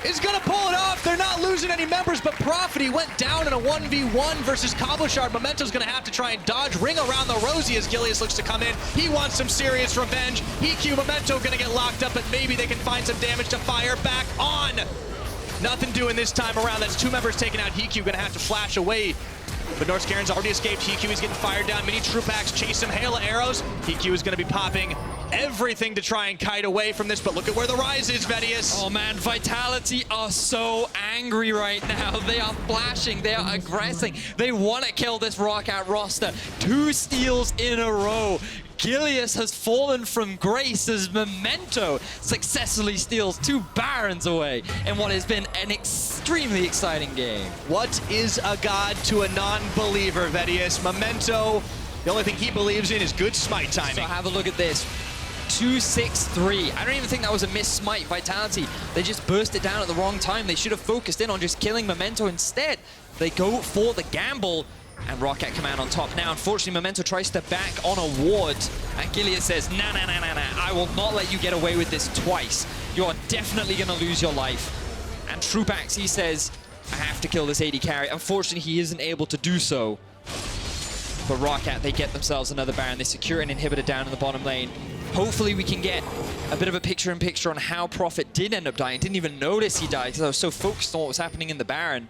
is going to pull it off. They're not losing any members, but Prophet, he went down in a 1v1 versus Cabochard. Memento's going to have to try and dodge, ring around the Rosie as Gilius looks to come in. He wants some serious revenge. HeaQ, Memento going to get locked up, but maybe they can find some damage to fire back on. Nothing doing this time around. That's 2 members taken out. HeaQ going to have to flash away. But Norskeren's already escaped. HeaQ is getting fired down. Minitroupax chase him. Hail of arrows. HeaQ is going to be popping everything to try and kite away from this, but look at where the Ryze is, Vedius.
Oh man, Vitality are so angry right now. They are flashing, they are aggressing. They want to kill this Roccat roster. 2 steals in a row. Gilius has fallen from grace as Memento successfully steals 2 Barons away in what has been an extremely exciting game.
What is a god to a non-believer, Vedius? Memento, the only thing he believes in is good smite timing.
So have a look at this. 2-6-3. I don't even think that was a missed smite. Vitality, they just burst it down at the wrong time. They should have focused in on just killing Memento instead. They go for the gamble, and Roccat command on top. Now, unfortunately, Memento tries to back on a ward, and Gilius says, nah, I will not let you get away with this twice. You are definitely going to lose your life. And Troupax, he says, I have to kill this AD carry. Unfortunately, he isn't able to do so. But Roccat, they get themselves another Baron. They secure an inhibitor down in the bottom lane. Hopefully we can get a bit of a picture-in-picture on how Prophet did end up dying. Didn't even notice he died because I was so focused on what was happening in the Baron.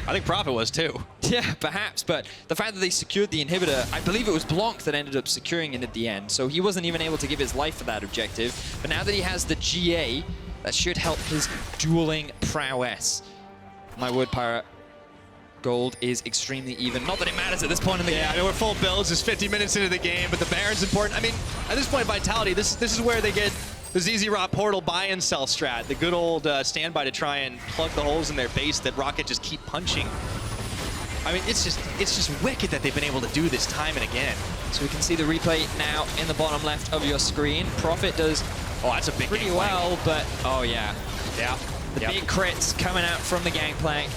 I think Prophet was too.
Yeah, perhaps, but the fact that they secured the inhibitor, I believe it was Blanc that ended up securing it at the end, so he wasn't even able to give his life for that objective. But now that he has the GA, that should help his dueling prowess. My word, Pirate. Gold is extremely even. Not that it matters at this point in the game.
Yeah, I mean, we're full builds. It's 50 minutes into the game, but the Baron's important. I mean, at this point, Vitality, this is where they get the ZZ Rot Portal buy and sell strat, the good old standby to try and plug the holes in their base that Roccat just keep punching. I mean, it's just wicked that they've been able to do this time and again.
So we can see the replay now in the bottom left of your screen. Prophet does
that's a big
pretty well, but oh yeah.
Yeah.
The big crits coming out from the Gangplank.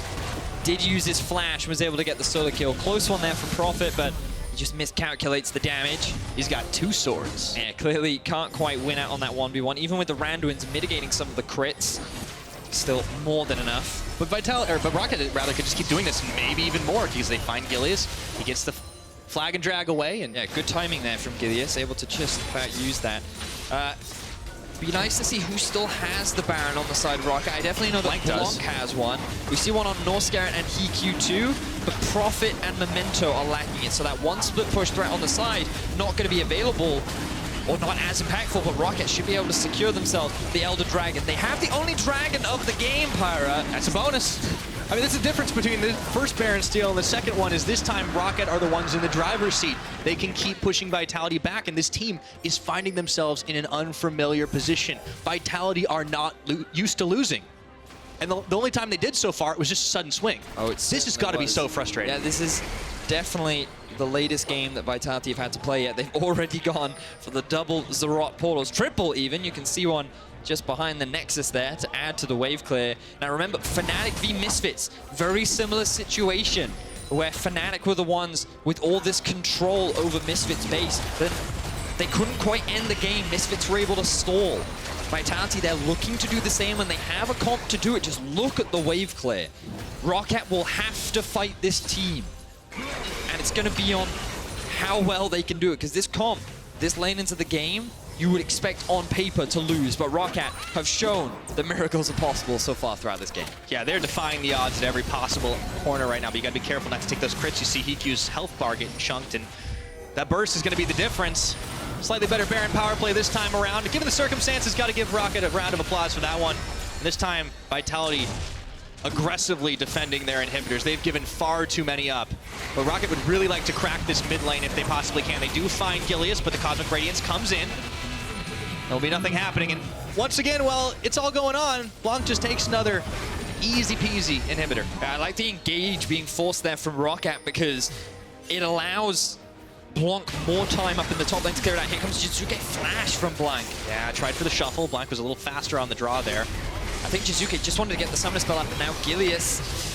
did use his flash and was able to get the solo kill. Close one there from Prophet, but he just miscalculates the damage.
He's got 2 swords.
Yeah, clearly can't quite win out on that 1v1. Even with the Randuins mitigating some of the crits, still more than enough.
But Roccat rather could just keep doing this, and maybe even more, because they find Gilius. He gets the flag and drag away, and
yeah, good timing there from Gilius, able to just about use that. Be nice to see who still has the Baron on the side of Roccat. I definitely know that Blanc has one. We see one on Norskeren and HeaQ too, but Prophet and Memento are lacking it. So that one split push threat on the side, not going to be available, or not as impactful, but Roccat should be able to secure themselves the Elder Dragon. They have the only dragon of the game, Pyra.
That's a bonus. I mean, that's the difference between the first Baron steal and the second one is this time Roccat are the ones in the driver's seat. They can keep pushing Vitality back, and this team is finding themselves in an unfamiliar position. Vitality are not used to losing. And the only time they did so far, it was just a sudden swing.
Oh,
this has got to be so frustrating.
Yeah, this is definitely the latest game that Vitality have had to play yet. They've already gone for the double Zarot portals, triple even. You can see one just behind the Nexus there to add to the wave clear. Now remember, Fnatic v Misfits, very similar situation, where Fnatic were the ones with all this control over Misfits base. Then they couldn't quite end the game. Misfits were able to stall. Vitality, they're looking to do the same, and they have a comp to do it. Just look at the wave clear. Roccat will have to fight this team. And it's going to be on how well they can do it, because this comp, this lane into the game, you would expect on paper to lose, but Roccat have shown that miracles are possible so far throughout this game.
Yeah, they're defying the odds at every possible corner right now, but you got to be careful not to take those crits. You see HeaQ's health bar getting chunked, and that burst is going to be the difference. Slightly better Baron power play this time around. Given the circumstances, got to give Roccat a round of applause for that one. And this time, Vitality aggressively defending their inhibitors. They've given far too many up. But Roccat would really like to crack this mid lane if they possibly can. They do find Gilius, but the Cosmic Radiance comes in. There'll be nothing happening. And once again, while it's all going on, Blanc just takes another easy peasy inhibitor.
I like the engage being forced there from Roccat, because it allows Blanc more time up in the top lane to clear it out. Here comes Jiizuké flash from Blanc.
Yeah, tried for the shuffle. Blanc was a little faster on the draw there.
I think Jiizuké just wanted to get the summoner spell up, and now Gilius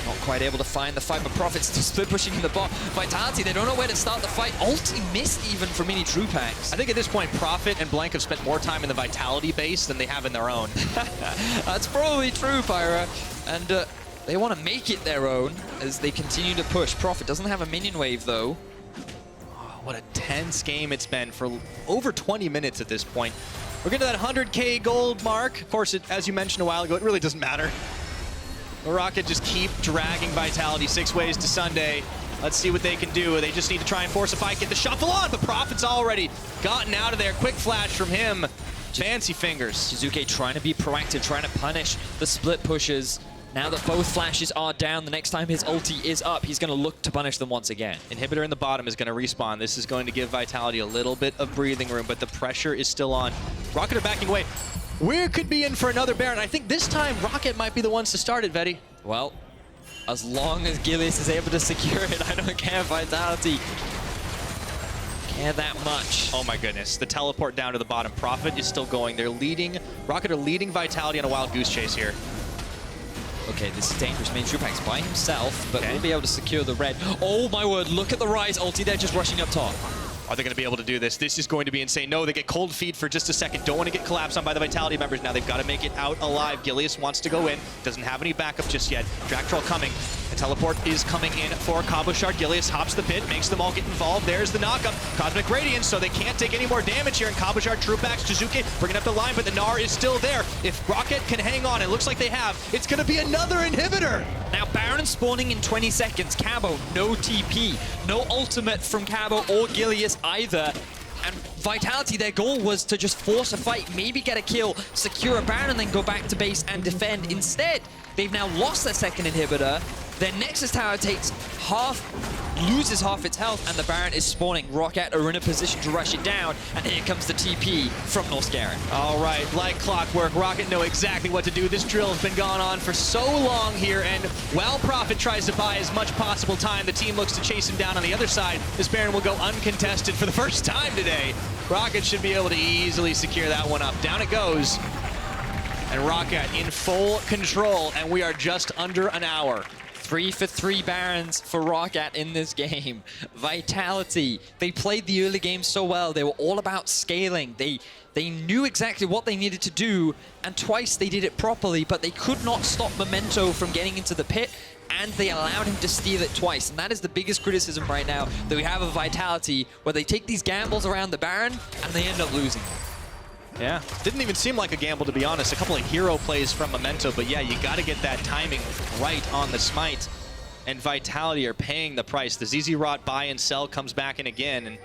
not quite able to find the fight, but Prophet's still split pushing in the bot. Vitality, they don't know where to start the fight. Ulti missed even for Minitroupax.
I think at this point, Prophet and Blanc have spent more time in the Vitality base than they have in their own.
That's probably true, Pyra. And they want to make it their own as they continue to push. Prophet doesn't have a minion wave, though.
Oh, what a tense game it's been for over 20 minutes at this point. We're getting to that 100K gold mark. Of course, as you mentioned a while ago, it really doesn't matter. The Roccat just keep dragging Vitality 6 ways to Sunday. Let's see what they can do. They just need to try and force a fight, get the shuffle on, but Prophet's already gotten out of there. Quick flash from him. Fancy fingers.
Jiizuké trying to be proactive, trying to punish the split pushes. Now that both flashes are down, the next time his ulti is up, he's going to look to punish them once again.
Inhibitor in the bottom is going to respawn. This is going to give Vitality a little bit of breathing room, but the pressure is still on. Roccat are backing away. We could be in for another Baron. I think this time Roccat might be the ones to start it, Vedi.
Well, as long as Gilius is able to secure it, I don't care. Vitality care that much.
Oh my goodness, the teleport down to the bottom. Prophet is still going. They're leading. Roccat are leading Vitality on a wild goose chase here.
Okay, this is dangerous. Minitroupax by himself, but will be able to secure the red. Oh my word, look at the Ryze ulti. They're just rushing up top.
Are they going to be able to do this? This is going to be insane. No, they get cold feet for just a second. Don't want to get collapsed on by the Vitality members. Now they've got to make it out alive. Gilius wants to go in. Doesn't have any backup just yet. Jactroll coming. The teleport is coming in for Cabochard. Gilius hops the pit, makes them all get involved. There's the knockup. Cosmic Radiance, so they can't take any more damage here. And Cabochard, Troupax, Jiizuké bringing up the line, but the Gnar is still there. If Roccat can hang on, it looks like they have, it's going to be another inhibitor.
Now Baron spawning in 20 seconds. Cabo, no TP. No ultimate from Cabo or Gilius either. And Vitality, their goal was to just force a fight, maybe get a kill, secure a Baron, and then go back to base and defend. Instead, they've now lost their second inhibitor. Their Nexus tower loses half its health, and the Baron is spawning. Roccat are in a position to rush it down, and here comes the TP from Norskeren.
All right, like clockwork, Roccat know exactly what to do. This drill has been going on for so long here, and while Prophet tries to buy as much possible time, the team looks to chase him down on the other side. This Baron will go uncontested for the first time today. Roccat should be able to easily secure that one up. Down it goes. And Roccat in full control, and we are just under an hour.
3 for 3 Barons for Roccat in this game. Vitality, they played the early game so well. They were all about scaling. They knew exactly what they needed to do, and twice they did it properly, but they could not stop Memento from getting into the pit, and they allowed him to steal it twice. And that is the biggest criticism right now that we have of Vitality, where they take these gambles around the Baron, and they end up losing.
Yeah, didn't even seem like a gamble, to be honest. A couple of hero plays from Memento, but yeah, you got to get that timing right on the smite. And Vitality are paying the price. The ZZ Rot buy and sell comes back in again, and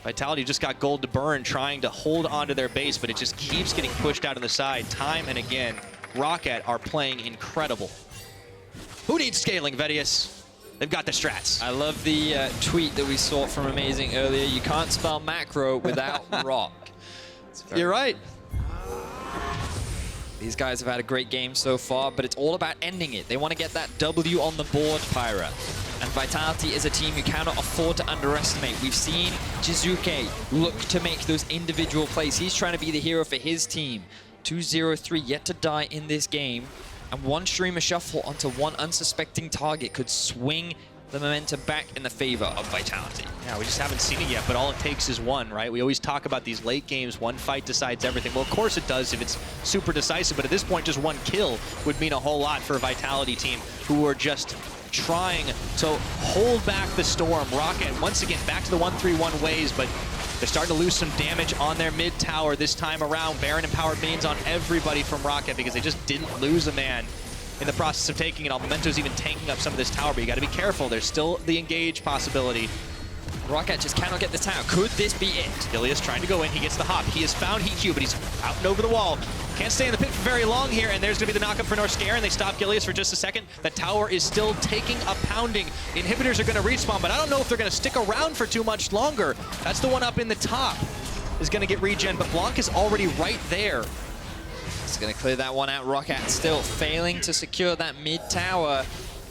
Vitality just got gold to burn trying to hold onto their base, but it just keeps getting pushed out of the side time and again. Roccat are playing incredible. Who needs scaling, Vedius? They've got the strats.
I love the tweet that we saw from Amazing earlier. You can't spell macro without ROC.
You're right.
These guys have had a great game so far, but it's all about ending it. They want to get that W on the board, Pyra. And Vitality is a team you cannot afford to underestimate. We've seen Jiizuké look to make those individual plays. He's trying to be the hero for his team. 2-0-3 yet to die in this game. And one streamer shuffle onto one unsuspecting target could swing the momentum back in the favor of Vitality.
Yeah, we just haven't seen it yet, but all it takes is one, right? We always talk about these late games, one fight decides everything. Well, of course it does if it's super decisive, but at this point, just one kill would mean a whole lot for a Vitality team who are just trying to hold back the storm. Roccat, once again, back to the 1-3-1 ways, but they're starting to lose some damage on their mid tower this time around. Baron empowered minions on everybody from Roccat because they just didn't lose a man in the process of taking it all. Memento's even tanking up some of this tower, but you got to be careful. There's still the engage possibility.
Roccat just cannot get this tower. Could this be it?
Gilius trying to go in. He gets the hop. He has found HeaQ, but he's out and over the wall. Can't stay in the pit for very long here, and there's going to be the knockup for Norskeren. They stop Gilius for just a second. The tower is still taking a pounding. Inhibitors are going to respawn, but I don't know if they're going to stick around for too much longer. That's the one up in the top is going to get regen, but Blanc is already right there.
He's going to clear that one out. Roccat still failing to secure that mid tower.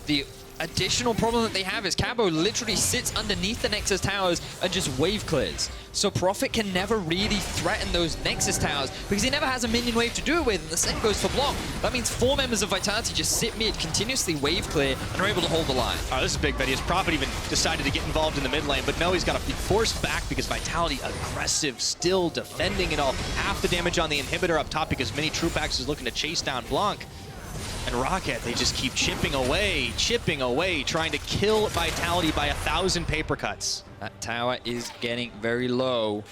The additional problem that they have is Cabo literally sits underneath the Nexus towers and just wave clears. So Prophet can never really threaten those Nexus towers because he never has a minion wave to do it with, and the same goes for Blanc. That means 4 members of Vitality just sit mid, continuously wave clear, and are able to hold the line.
Oh, this is big, Vedius. Prophet even decided to get involved in the mid lane, but no, he's got to be forced back because Vitality aggressive, still defending it all. Half the damage on the inhibitor up top because Minitroupax is looking to chase down Blanc. And Roccat, they just keep chipping away, trying to kill Vitality by 1,000 paper cuts.
That tower is getting very low.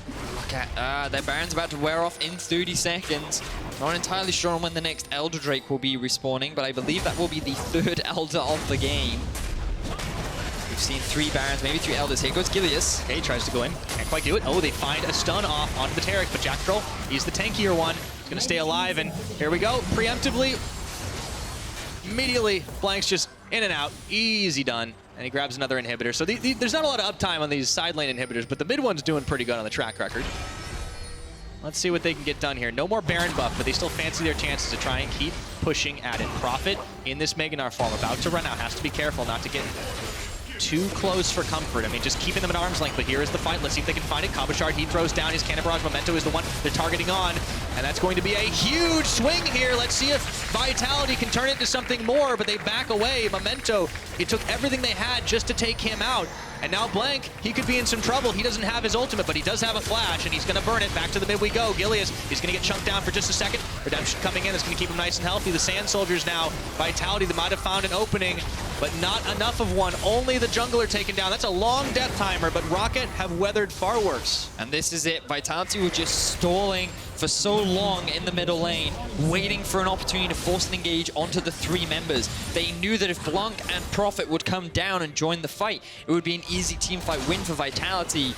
Roccat, their Baron's about to wear off in 30 seconds. Not entirely sure on when the next Elder Drake will be respawning, but I believe that will be the 3rd Elder of the game. We've seen 3 Barons, maybe 3 Elders. Here goes Gilius.
Okay, tries to go in. Can't quite do it. Oh, they find a stun off onto the Taric, but Jactroll, he's the tankier one. He's gonna stay alive, and here we go. Preemptively, immediately, Blanc's just in and out. Easy done. And he grabs another inhibitor. So there's not a lot of uptime on these side lane inhibitors, but the mid one's doing pretty good on the track record. Let's see what they can get done here. No more Baron buff, but they still fancy their chances to try and keep pushing at it. Prophet in this Mega Gnar form, about to run out. Has to be careful not to get too close for comfort. I mean, just keeping them at arm's length, but here is the fight. Let's see if they can find it. Cabochard, he throws down his Cannon Barrage. Memento is the one they're targeting on, and that's going to be a huge swing here. Let's see if Vitality can turn it into something more, but they back away. Memento, it took everything they had just to take him out. And now Blanc, he could be in some trouble. He doesn't have his ultimate, but he does have a flash, and he's going to burn it. Back to the mid we go. Gilius, he's going to get chunked down for just a second. Redemption coming in. That's going to keep him nice and healthy. The Sand Soldiers now. Vitality, they might have found an opening, but not enough of one. Only the jungler taken down. That's a long death timer, but Roccat have weathered far worse.
And this is it. Vitality were just stalling for so long in the middle lane, waiting for an opportunity to force an engage onto the 3 members. They knew that if Blanc and Prophet would come down and join the fight, it would be an easy teamfight win for Vitality.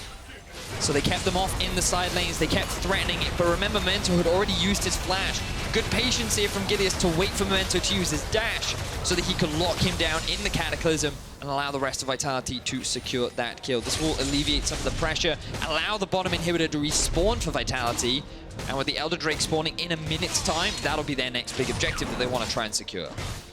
So they kept them off in the side lanes, they kept threatening it, but remember Memento had already used his flash. Good patience here from Gilius to wait for Memento to use his dash so that he could lock him down in the Cataclysm and allow the rest of Vitality to secure that kill. This will alleviate some of the pressure, allow the bottom inhibitor to respawn for Vitality, and with the Elder Drake spawning in a minute's time, that'll be their next big objective that they want to try and secure.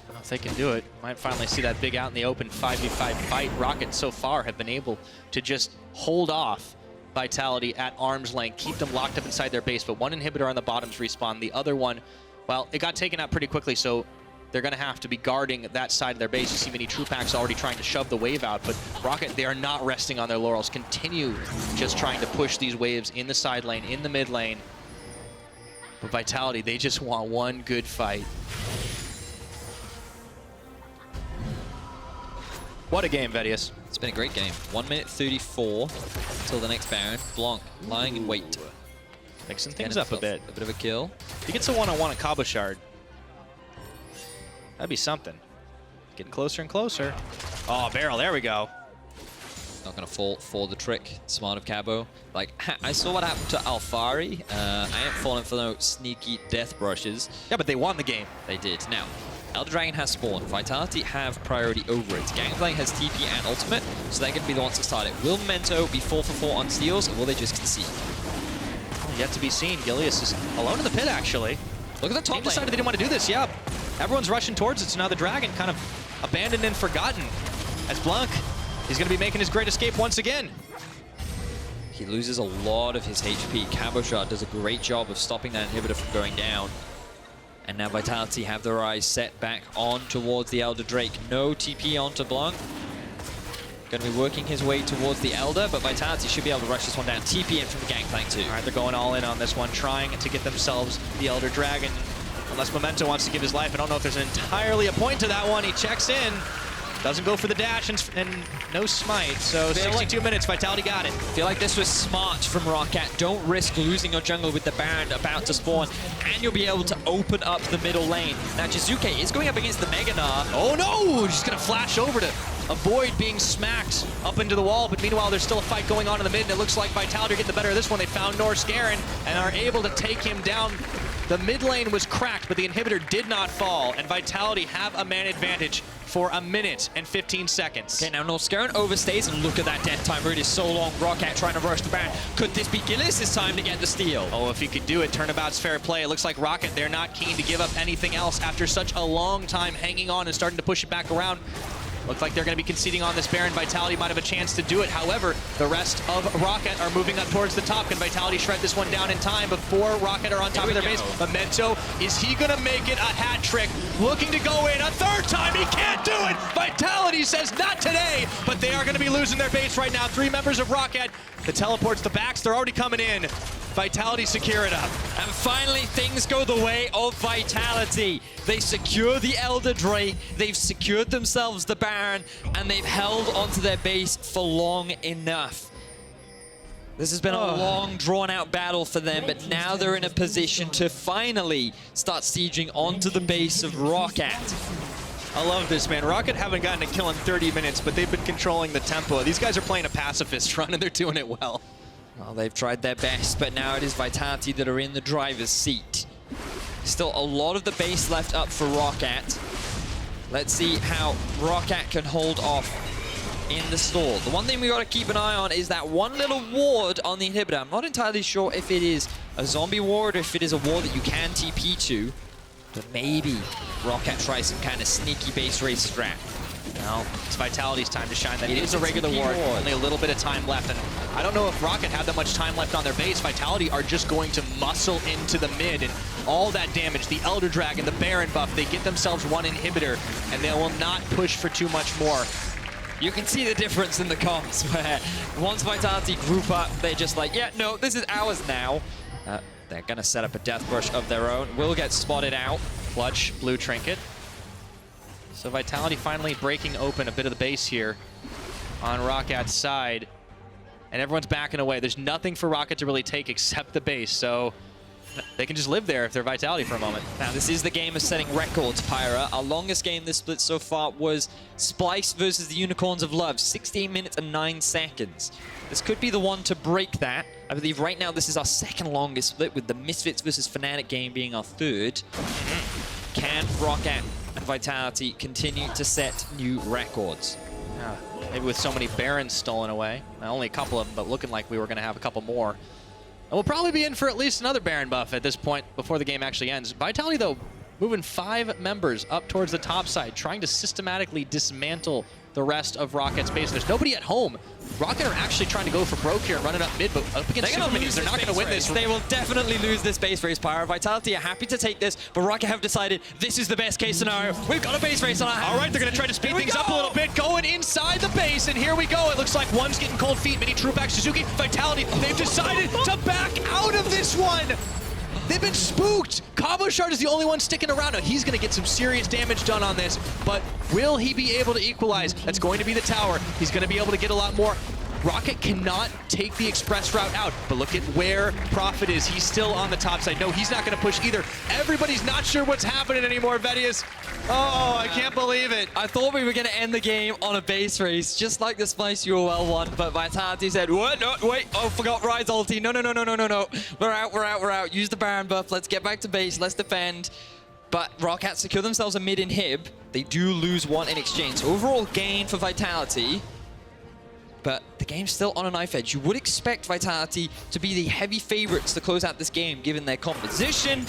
Well, if they can do it, might finally see that big out in the open 5v5 fight. Roccat so far have been able to just hold off Vitality at arm's length, keep them locked up inside their base, but one inhibitor on the bottoms respawn, the other one, well, it got taken out pretty quickly, so they're going to have to be guarding that side of their base. You see Minitroupax already trying to shove the wave out, but Roccat, they are not resting on their laurels. Continue just trying to push these waves in the side lane, in the mid lane. But Vitality, they just want one good fight. What a game, Vedius.
It's been a great game. 1 minute 34 until the next Baron. Blanc lying in wait.
Mixing things up a bit.
A bit of a kill.
He gets a one-on-one at Cabochard. That'd be something. Getting closer and closer. Oh, barrel, there we go.
Not gonna fall for the trick. Smart of Cabo. Like, I saw what happened to Alphari. I ain't falling for no sneaky death brushes.
Yeah, but they won the game.
They did. Now, Elder Dragon has spawned. Vitality have priority over it. Gangplank has TP and ultimate, so they're gonna be the ones to start it. Will Memento be 4 for 4 on steals, or will they just concede?
Oh, yet to be seen. Gilius is alone in the pit, actually.
Look at the top
Team decided they didn't want to do this, yeah. Everyone's rushing towards it, so now the Dragon kind of abandoned and forgotten. As Blanc, he's going to be making his great escape once again.
He loses a lot of his HP. Cabochard does a great job of stopping that inhibitor from going down. And now Vitality have their eyes set back on towards the Elder Drake. No TP onto Blanc. Going to be working his way towards the Elder, but Vitality should be able to rush this one down. TP in from the Gangplank too.
All right, they're going all in on this one, trying to get themselves the Elder Dragon. Unless Memento wants to give his life. I don't know if there's entirely a point to that one. He checks in. Doesn't go for the dash and no smite. So 62 minutes, Vitality got it.
I feel like this was smart from Roccat. Don't risk losing your jungle with the Baron about to spawn, and you'll be able to open up the middle lane. Now Jiizuké is going up against the Mega Gnar.
Oh no! Just gonna flash over to avoid being smacked up into the wall, but meanwhile there's still a fight going on in the mid, and it looks like Vitality are getting the better of this one. They found Norskeren and are able to take him down. The mid lane was cracked, but the inhibitor did not fall, and Vitality have a man advantage for 1 minute and 15 seconds.
Okay, now Norskeren overstays, and look at that death time. It is so long. Roccat trying to rush the Baron. Could this be Gilius' time to get the steal?
Oh, if he could do it, turnabout's fair play. It looks like Roccat, they're not keen to give up anything else after such a long time hanging on and starting to push it back around. Looks like they're going to be conceding on this Baron. Vitality might have a chance to do it. However, the rest of Roccat are moving up towards the top. Can Vitality shred this one down in time before Roccat are on top of their base? Memento, is he going to make it a hat trick? Looking to go in a third time. He can't do it. Vitality says not today, but they are going to be losing their base right now. 3 members of Roccat. The teleports, the backs, they're already coming in. Vitality secure it up.
And finally, things go the way of Vitality. They secure the Elder Drake, they've secured themselves the Baron, and they've held onto their base for long enough. This has been a long, drawn-out battle for them, but now they're in a position to finally start sieging onto the base of Roccat.
I love this, man. Roccat haven't gotten a kill in 30 minutes, but they've been controlling the tempo. These guys are playing a pacifist run, and they're doing it well.
Well, they've tried their best, but now it is Vitality that are in the driver's seat. Still a lot of the base left up for Roccat. Let's see how Roccat can hold off in the stall. The one thing we got to keep an eye on is that one little ward on the inhibitor. I'm not entirely sure if it is a zombie ward or if it is a ward that you can TP to, but maybe Roccat tries some kind of sneaky base race strat.
No, it's Vitality's time to shine. That is a regular ward. Only a little bit of time left, and I don't know if Roccat had that much time left on their base. Vitality are just going to muscle into the mid, and all that damage, the Elder Dragon, the Baron buff, they get themselves one inhibitor, and they will not push for too much more.
You can see the difference in the comps, where once Vitality group up, they're just like, yeah, no, this is ours now. They're going to set up a death brush of their own. Will get spotted out.
Clutch, blue trinket. So Vitality finally breaking open a bit of the base here on Rockat's side. And everyone's backing away. There's nothing for Roccat to really take except the base, so they can just live there if they're Vitality for a moment.
Now, this is the game of setting records, Pyra. Our longest game this split so far was Splice versus the Unicorns of Love, 16 minutes and 9 seconds. This could be the one to break that. I believe right now this is our second longest split, with the Misfits versus Fnatic game being our third. Can Roccat and Vitality continue to set new records?
Yeah, maybe with so many Barons stolen away. Now, only a couple of them, but looking like we were going to have a couple more. And we'll probably be in for at least another Baron buff at this point before the game actually ends. Vitality, though, moving 5 members up towards the top side, trying to systematically dismantle the rest of Rocket's base. There's nobody at home. Rocket are actually trying to go for broke here and run it up mid, but up against Super Minions, they're not going to win this.
They will definitely lose this base race. Pyro Vitality are happy to take this, but Rocket have decided this is the best case scenario. We've got a base race on our hands.
All right, they're going to try to speed things up a little bit, going inside the base, and here we go. It looks like one's getting cold feet. Minitroupax, Jiizuké, Vitality, they've decided to back out of this one. They've been spooked. Cabochard is the only one sticking around. Now, he's going to get some serious damage done on this, but will he be able to equalize? That's going to be the tower. He's going to be able to get a lot more. Rocket cannot take the express route out, but look at where Prophet is. He's still on the top side. No, he's not going to push either. Everybody's not sure what's happening anymore, Vedius. Oh, I can't believe it.
I thought we were going to end the game on a base race, just like the Spice UOL one, but Vitality said, what? No, wait, oh, forgot Ryze ulti. No. We're out. Use the Baron buff. Let's get back to base. Let's defend. But Roccat secure themselves a mid inhib. They do lose one in exchange. So overall gain for Vitality. But the game's still on a knife edge. You would expect Vitality to be the heavy favorites to close out this game, given their composition,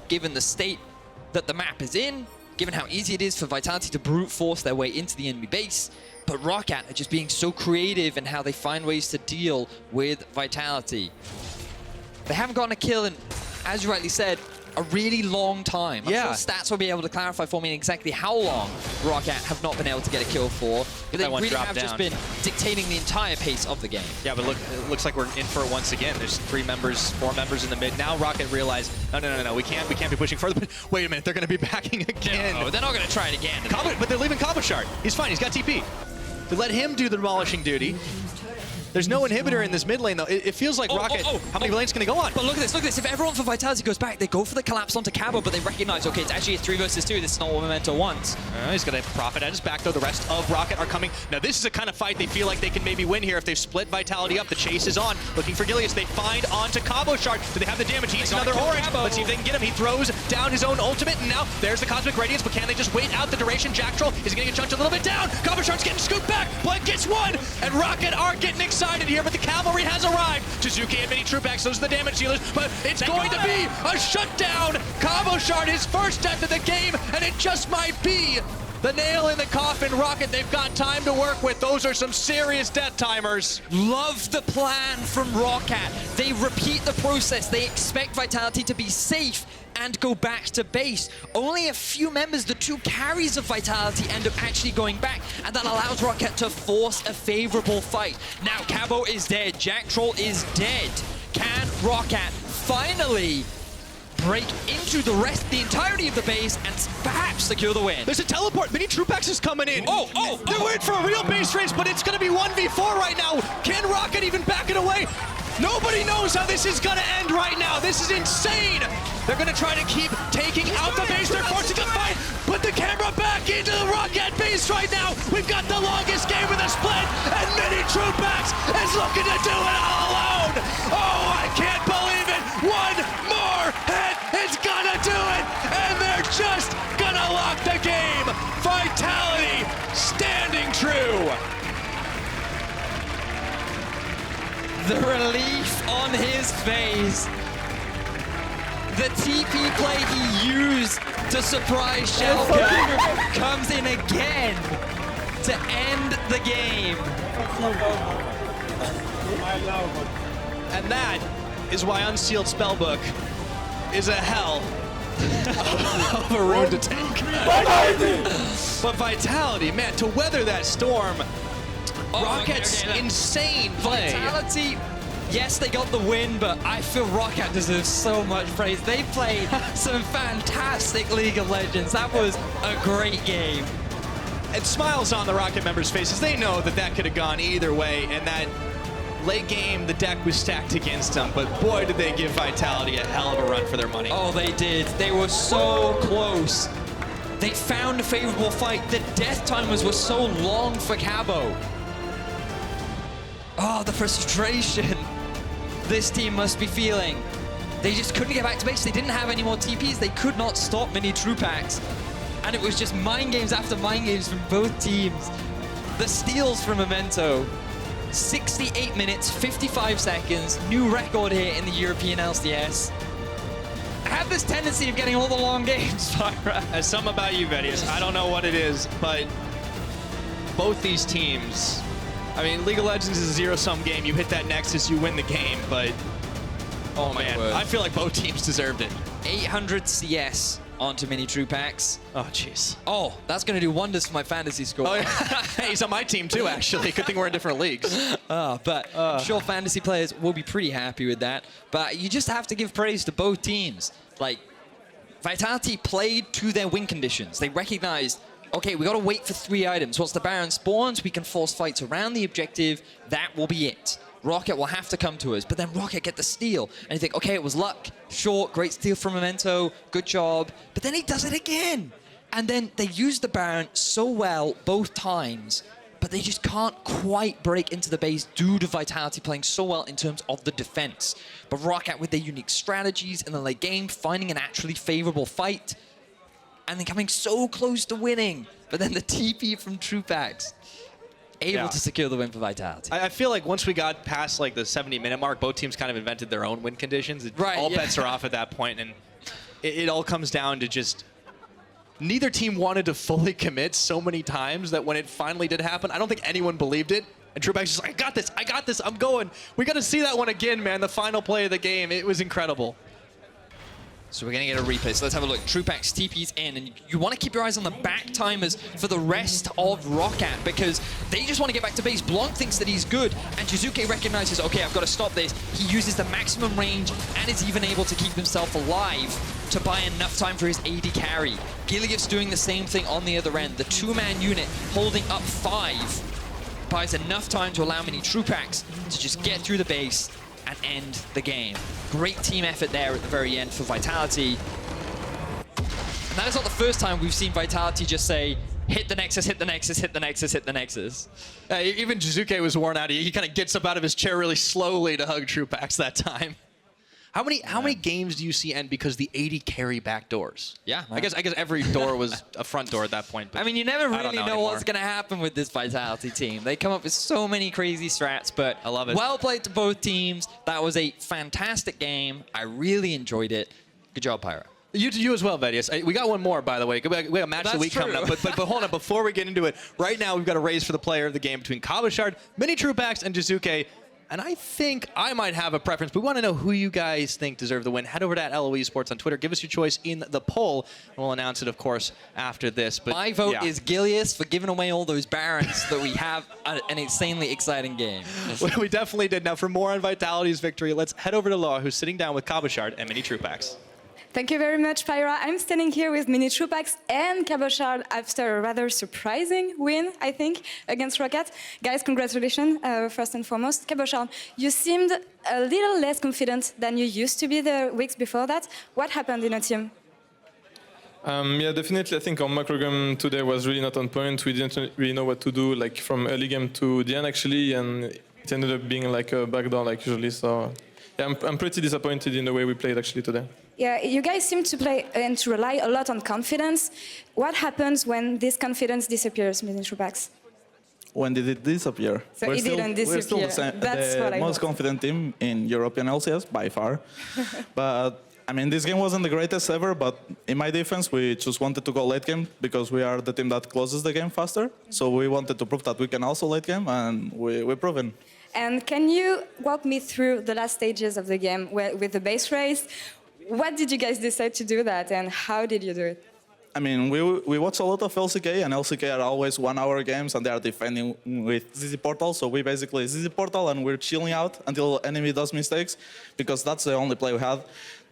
given the state that the map is in, given how easy it is for Vitality to brute force their way into the enemy base. But Roccat are just being so creative in how they find ways to deal with Vitality. They haven't gotten a kill in, as you rightly said, a really long time. I'm sure stats will be able to clarify for me exactly how long Roccat have not been able to get a kill for. But they really have just been dictating the entire pace of the game.
Yeah, but look, it looks like we're in for it once again. There's 4 members in the mid. Now Rocket realized, no, we can't be pushing further. But wait a minute, they're going to be backing again.
No, they're not going to try it again.
But they're leaving Cabochard. He's fine, he's got TP. They let him do the demolishing duty. There's no inhibitor in this mid lane, though. It feels like Rocket, how many lanes can they go on?
But look at this. If everyone for Vitality goes back, they go for the collapse onto Cabo, but they recognize, okay, it's actually a 3 versus 2. This is not what Memento wants.
He's going to Prophet at his back, though. The rest of Rocket are coming. Now, this is a kind of fight they feel like they can maybe win here if they've split Vitality up. The chase is on. Looking for Gilius. They find onto Cabochard. Do they have the damage? He eats another orange. Let's see if they can get him. He throws down his own ultimate, and now there's the Cosmic Radiance, but can they just wait out the duration? Jactroll is going to get chunked a little bit down. Cabochard's getting scooped back. Blanc gets one, and Rocket are getting excited here, but the Cavalry has arrived. Jiizuké and Minitroupax, those are the damage dealers, but it's going to be a shutdown. Cabochard, his first death of the game, and it just might be the nail in the coffin. Rocket, they've got time to work with. Those are some serious death timers.
Love the plan from Roccat. They repeat the process. They expect Vitality to be safe and go back to base. Only a few members, the 2 carries of Vitality, end up actually going back, and that allows Roccat to force a favorable fight. Now Cabo is dead, Jactroll is dead. Can Roccat finally break into the entirety of the base and perhaps secure the win?
There's a teleport. Minitroupax is coming in. They're waiting for a real base race, but it's going to be 1v4 right now. Can Rocket even back it away? Nobody knows how this is going to end right now. This is insane. They're going to try to keep taking out the base. They're forcing a fight. Put the camera back into the Roccat base right now. We've got the longest game with a split, and Minitroupax is looking to do it all alone. Oh, I can't believe it. One more hit is going to do it, and they're just going to lock the game. Vitality standing true.
The relief on his face. The TP play he used to surprise Schalke comes in again to end the game.
And that is why Unsealed Spellbook is a hell of a road to take. But Vitality, man, to weather that storm, Rocket's insane play.
Vitality, yes, they got the win, but I feel Roccat deserves so much praise. They played some fantastic League of Legends. That was a great game.
And smiles on the Rocket members' faces. They know that that could have gone either way, and that late game, the deck was stacked against them, but boy, did they give Vitality a hell of a run for their money.
Oh, they did. They were so close. They found a favorable fight. The death timers were so long for Cabo. Oh, the frustration this team must be feeling. They just couldn't get back to base. They didn't have any more TPs. They could not stop Minitroupax. And it was just mind games after mind games from both teams. The steals from Memento. 68 minutes, 55 seconds. New record here in the European LCS. have this tendency of getting all the long games, Pyra.
There's something about you, Vedius. I don't know what it is, but both these teams, I mean, League of Legends is a zero-sum game. You hit that Nexus, you win the game, but oh man,
word.
I feel like both teams deserved it.
800 CS onto Minitroupax.
Oh, jeez.
Oh, that's going to do wonders for my fantasy score.
Oh, yeah. Hey, he's on my team too, actually. Good thing we're in different leagues.
But I'm sure fantasy players will be pretty happy with that. But you just have to give praise to both teams. Like, Vitality played to their win conditions. They recognized, okay, we got to wait for 3 items. Once the Baron spawns, we can force fights around the objective. That will be it. Roccat will have to come to us, but then Roccat get the steal. And you think, okay, it was luck. Sure, great steal from Memento, good job. But then he does it again. And then they use the Baron so well both times, but they just can't quite break into the base due to Vitality playing so well in terms of the defense. But Roccat with their unique strategies in the late game, finding an actually favorable fight, and then coming so close to winning. But then the TP from Troupax, able to secure the win for Vitality.
I feel like once we got past like the 70-minute mark, both teams kind of invented their own win conditions. All bets are off at that point, and it all comes down to just neither team wanted to fully commit so many times that when it finally did happen, I don't think anyone believed it. And Troupax just like, I got this, I'm going. We got to see that one again, man. The final play of the game, it was incredible.
So we're going to get a replay. So let's have a look. Troupax TP's in, and you want to keep your eyes on the back timers for the rest of Roccat because they just want to get back to base. Blanc thinks that he's good, and Jiizuké recognizes, okay, I've got to stop this. He uses the maximum range and is even able to keep himself alive to buy enough time for his AD carry. Gilius doing the same thing on the other end. The 2-man unit holding up 5 buys enough time to allow Minitroupax to just get through the base and end the game. Great team effort there at the very end for Vitality. And that is not the first time we've seen Vitality just say, hit the Nexus, hit the Nexus, hit the Nexus, hit the Nexus.
Even Jiizuké was worn out. He kind of gets up out of his chair really slowly to hug Troupax that time. How many games do you see end because the AD carry back doors?
Yeah.
I guess every door was a front door at that point. But
I mean, you never really know
anymore.
what's going to happen with this Vitality team. They come up with so many crazy strats, but
I love it.
Well played to both teams. That was a fantastic game. I really enjoyed it. Good job, Pyra.
You as well, Vedius. We got one more, by the way. We got a match of the week coming up. But hold on, before we get into it, right now we've got a race for the player of the game between Cabochard, Minitroupax, and Jiizuké. And I think I might have a preference. We want to know who you guys think deserve the win. Head over to @LOE Esports on Twitter. Give us your choice in the poll. And we'll announce it, of course, after this. But
my vote is Gilius for giving away all those Barons that we have an insanely exciting game.
We definitely did. Now, for more on Vitality's victory, let's head over to Laure, who's sitting down with Cabochard and Minitroupax.
Thank you very much, Pyra. I'm standing here with Minitroupax and Cabochard after a rather surprising win, I think, against Roccat. Guys, congratulations, first and foremost. Cabochard, you seemed a little less confident than you used to be the weeks before that. What happened in a team?
Yeah, definitely. I think our macro game today was really not on point. We didn't really know what to do, like from early game to the end, actually, and it ended up being like a backdoor, like usually. So, yeah, I'm pretty disappointed in the way we played actually today.
Yeah, you guys seem to play and to rely a lot on confidence. What happens when this confidence disappears, Minitroupax?
When did it disappear?
So it didn't disappear.
We're still the most confident team in European LCS, by far. But, I mean, this game wasn't the greatest ever, but in my defense, we just wanted to go late game because we are the team that closes the game faster. So we wanted to prove that we can also late game, and we've proven.
And can you walk me through the last stages of the game with the base race? What did you guys decide to do that, and how did you do it?
I mean, we watch a lot of LCK, and LCK are always 1-hour games, and they are defending with ZZ Portal. So we basically ZZ Portal, and we're chilling out until enemy does mistakes, because that's the only play we had.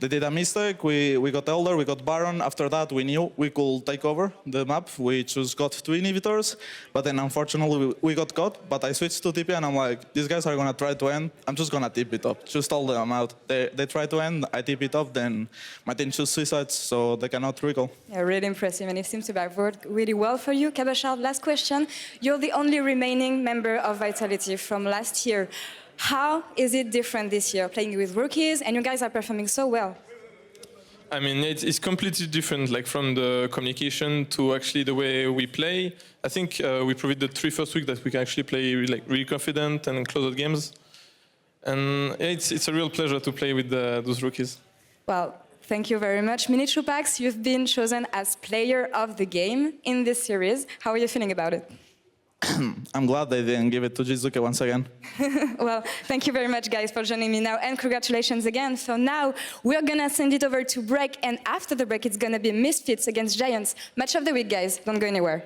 They did a mistake, we got Elder, we got Baron. After that, we knew we could take over the map. We just got 2 inhibitors, but then unfortunately we got caught. But I switched to TP, and I'm like, these guys are gonna try to end. I'm just gonna TP it up, just all them out. They try to end, I TP it up, then my team choose suicides, so they cannot recall.
Yeah, really impressive, and it seems to have worked really well for you. Cabochard, last question. You're the only remaining member of Vitality from last year. How is it different this year, playing with rookies, and you guys are performing so well?
I mean, it's completely different, like from the communication to actually the way we play. I think we proved the 3 first week that we can actually play like really confident and close games. And yeah, it's a real pleasure to play with those rookies.
Well, Thank you very much. Minitroupax, you've been chosen as player of the game in this series. How are you feeling about it?
I'm glad they didn't give it to Jiizuké once again.
Well, thank you very much, guys, for joining me now, and congratulations again. So now we're gonna send it over to break, and after the break, it's gonna be Misfits against Giants. Match of the week, guys. Don't go anywhere.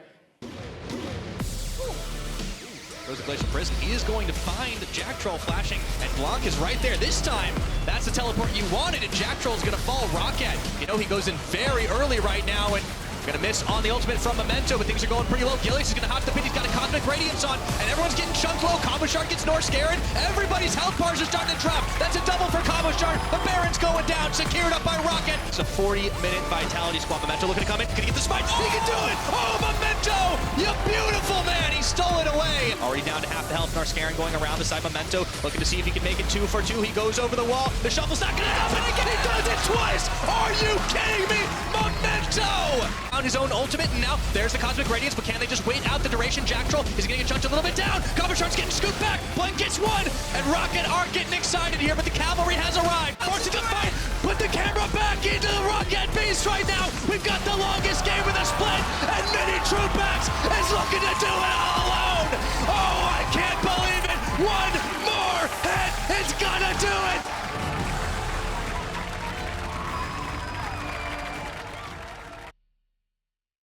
Goes to Glacial Prison. He is going to find Jactroll flashing, and Blanc is right there. This time, that's the teleport you wanted, and Jactroll's going to fall Roccat. You know, he goes in very early right now, and going to miss on the ultimate from Memento, but things are going pretty low. Gilius is going to hop the pit. He's got a Cosmic Radiance on, and everyone's getting chunked low. Cabochard gets Norskeren. Everybody's health bars are starting to drop. That's a double for Cabochard. The Baron's going down, secured up by Roccat. It's a 40-minute Vitality squad. Memento looking to come in. Can he get the smite? He can do it! Oh, Memento! You beautiful man! He stole it away. Already down to half the health. Norskeren going around beside Memento, looking to see if he can make it 2 for 2. He goes over the wall. The shuffle's not going to happen again. He does it twice! Are you kidding me? Memento! On his own ultimate, and now there's the Cosmic Radiance, but can they just wait out the duration? Jactroll is going to get chunked a little bit down. Cabochard's getting scooped back. Blanc gets one, and Roccat are getting excited here, but the cavalry has arrived. Forcing the fight. Put the camera back into the Roccat base right now. We've got the longest game of the split, and Minitroupax is looking to do it all.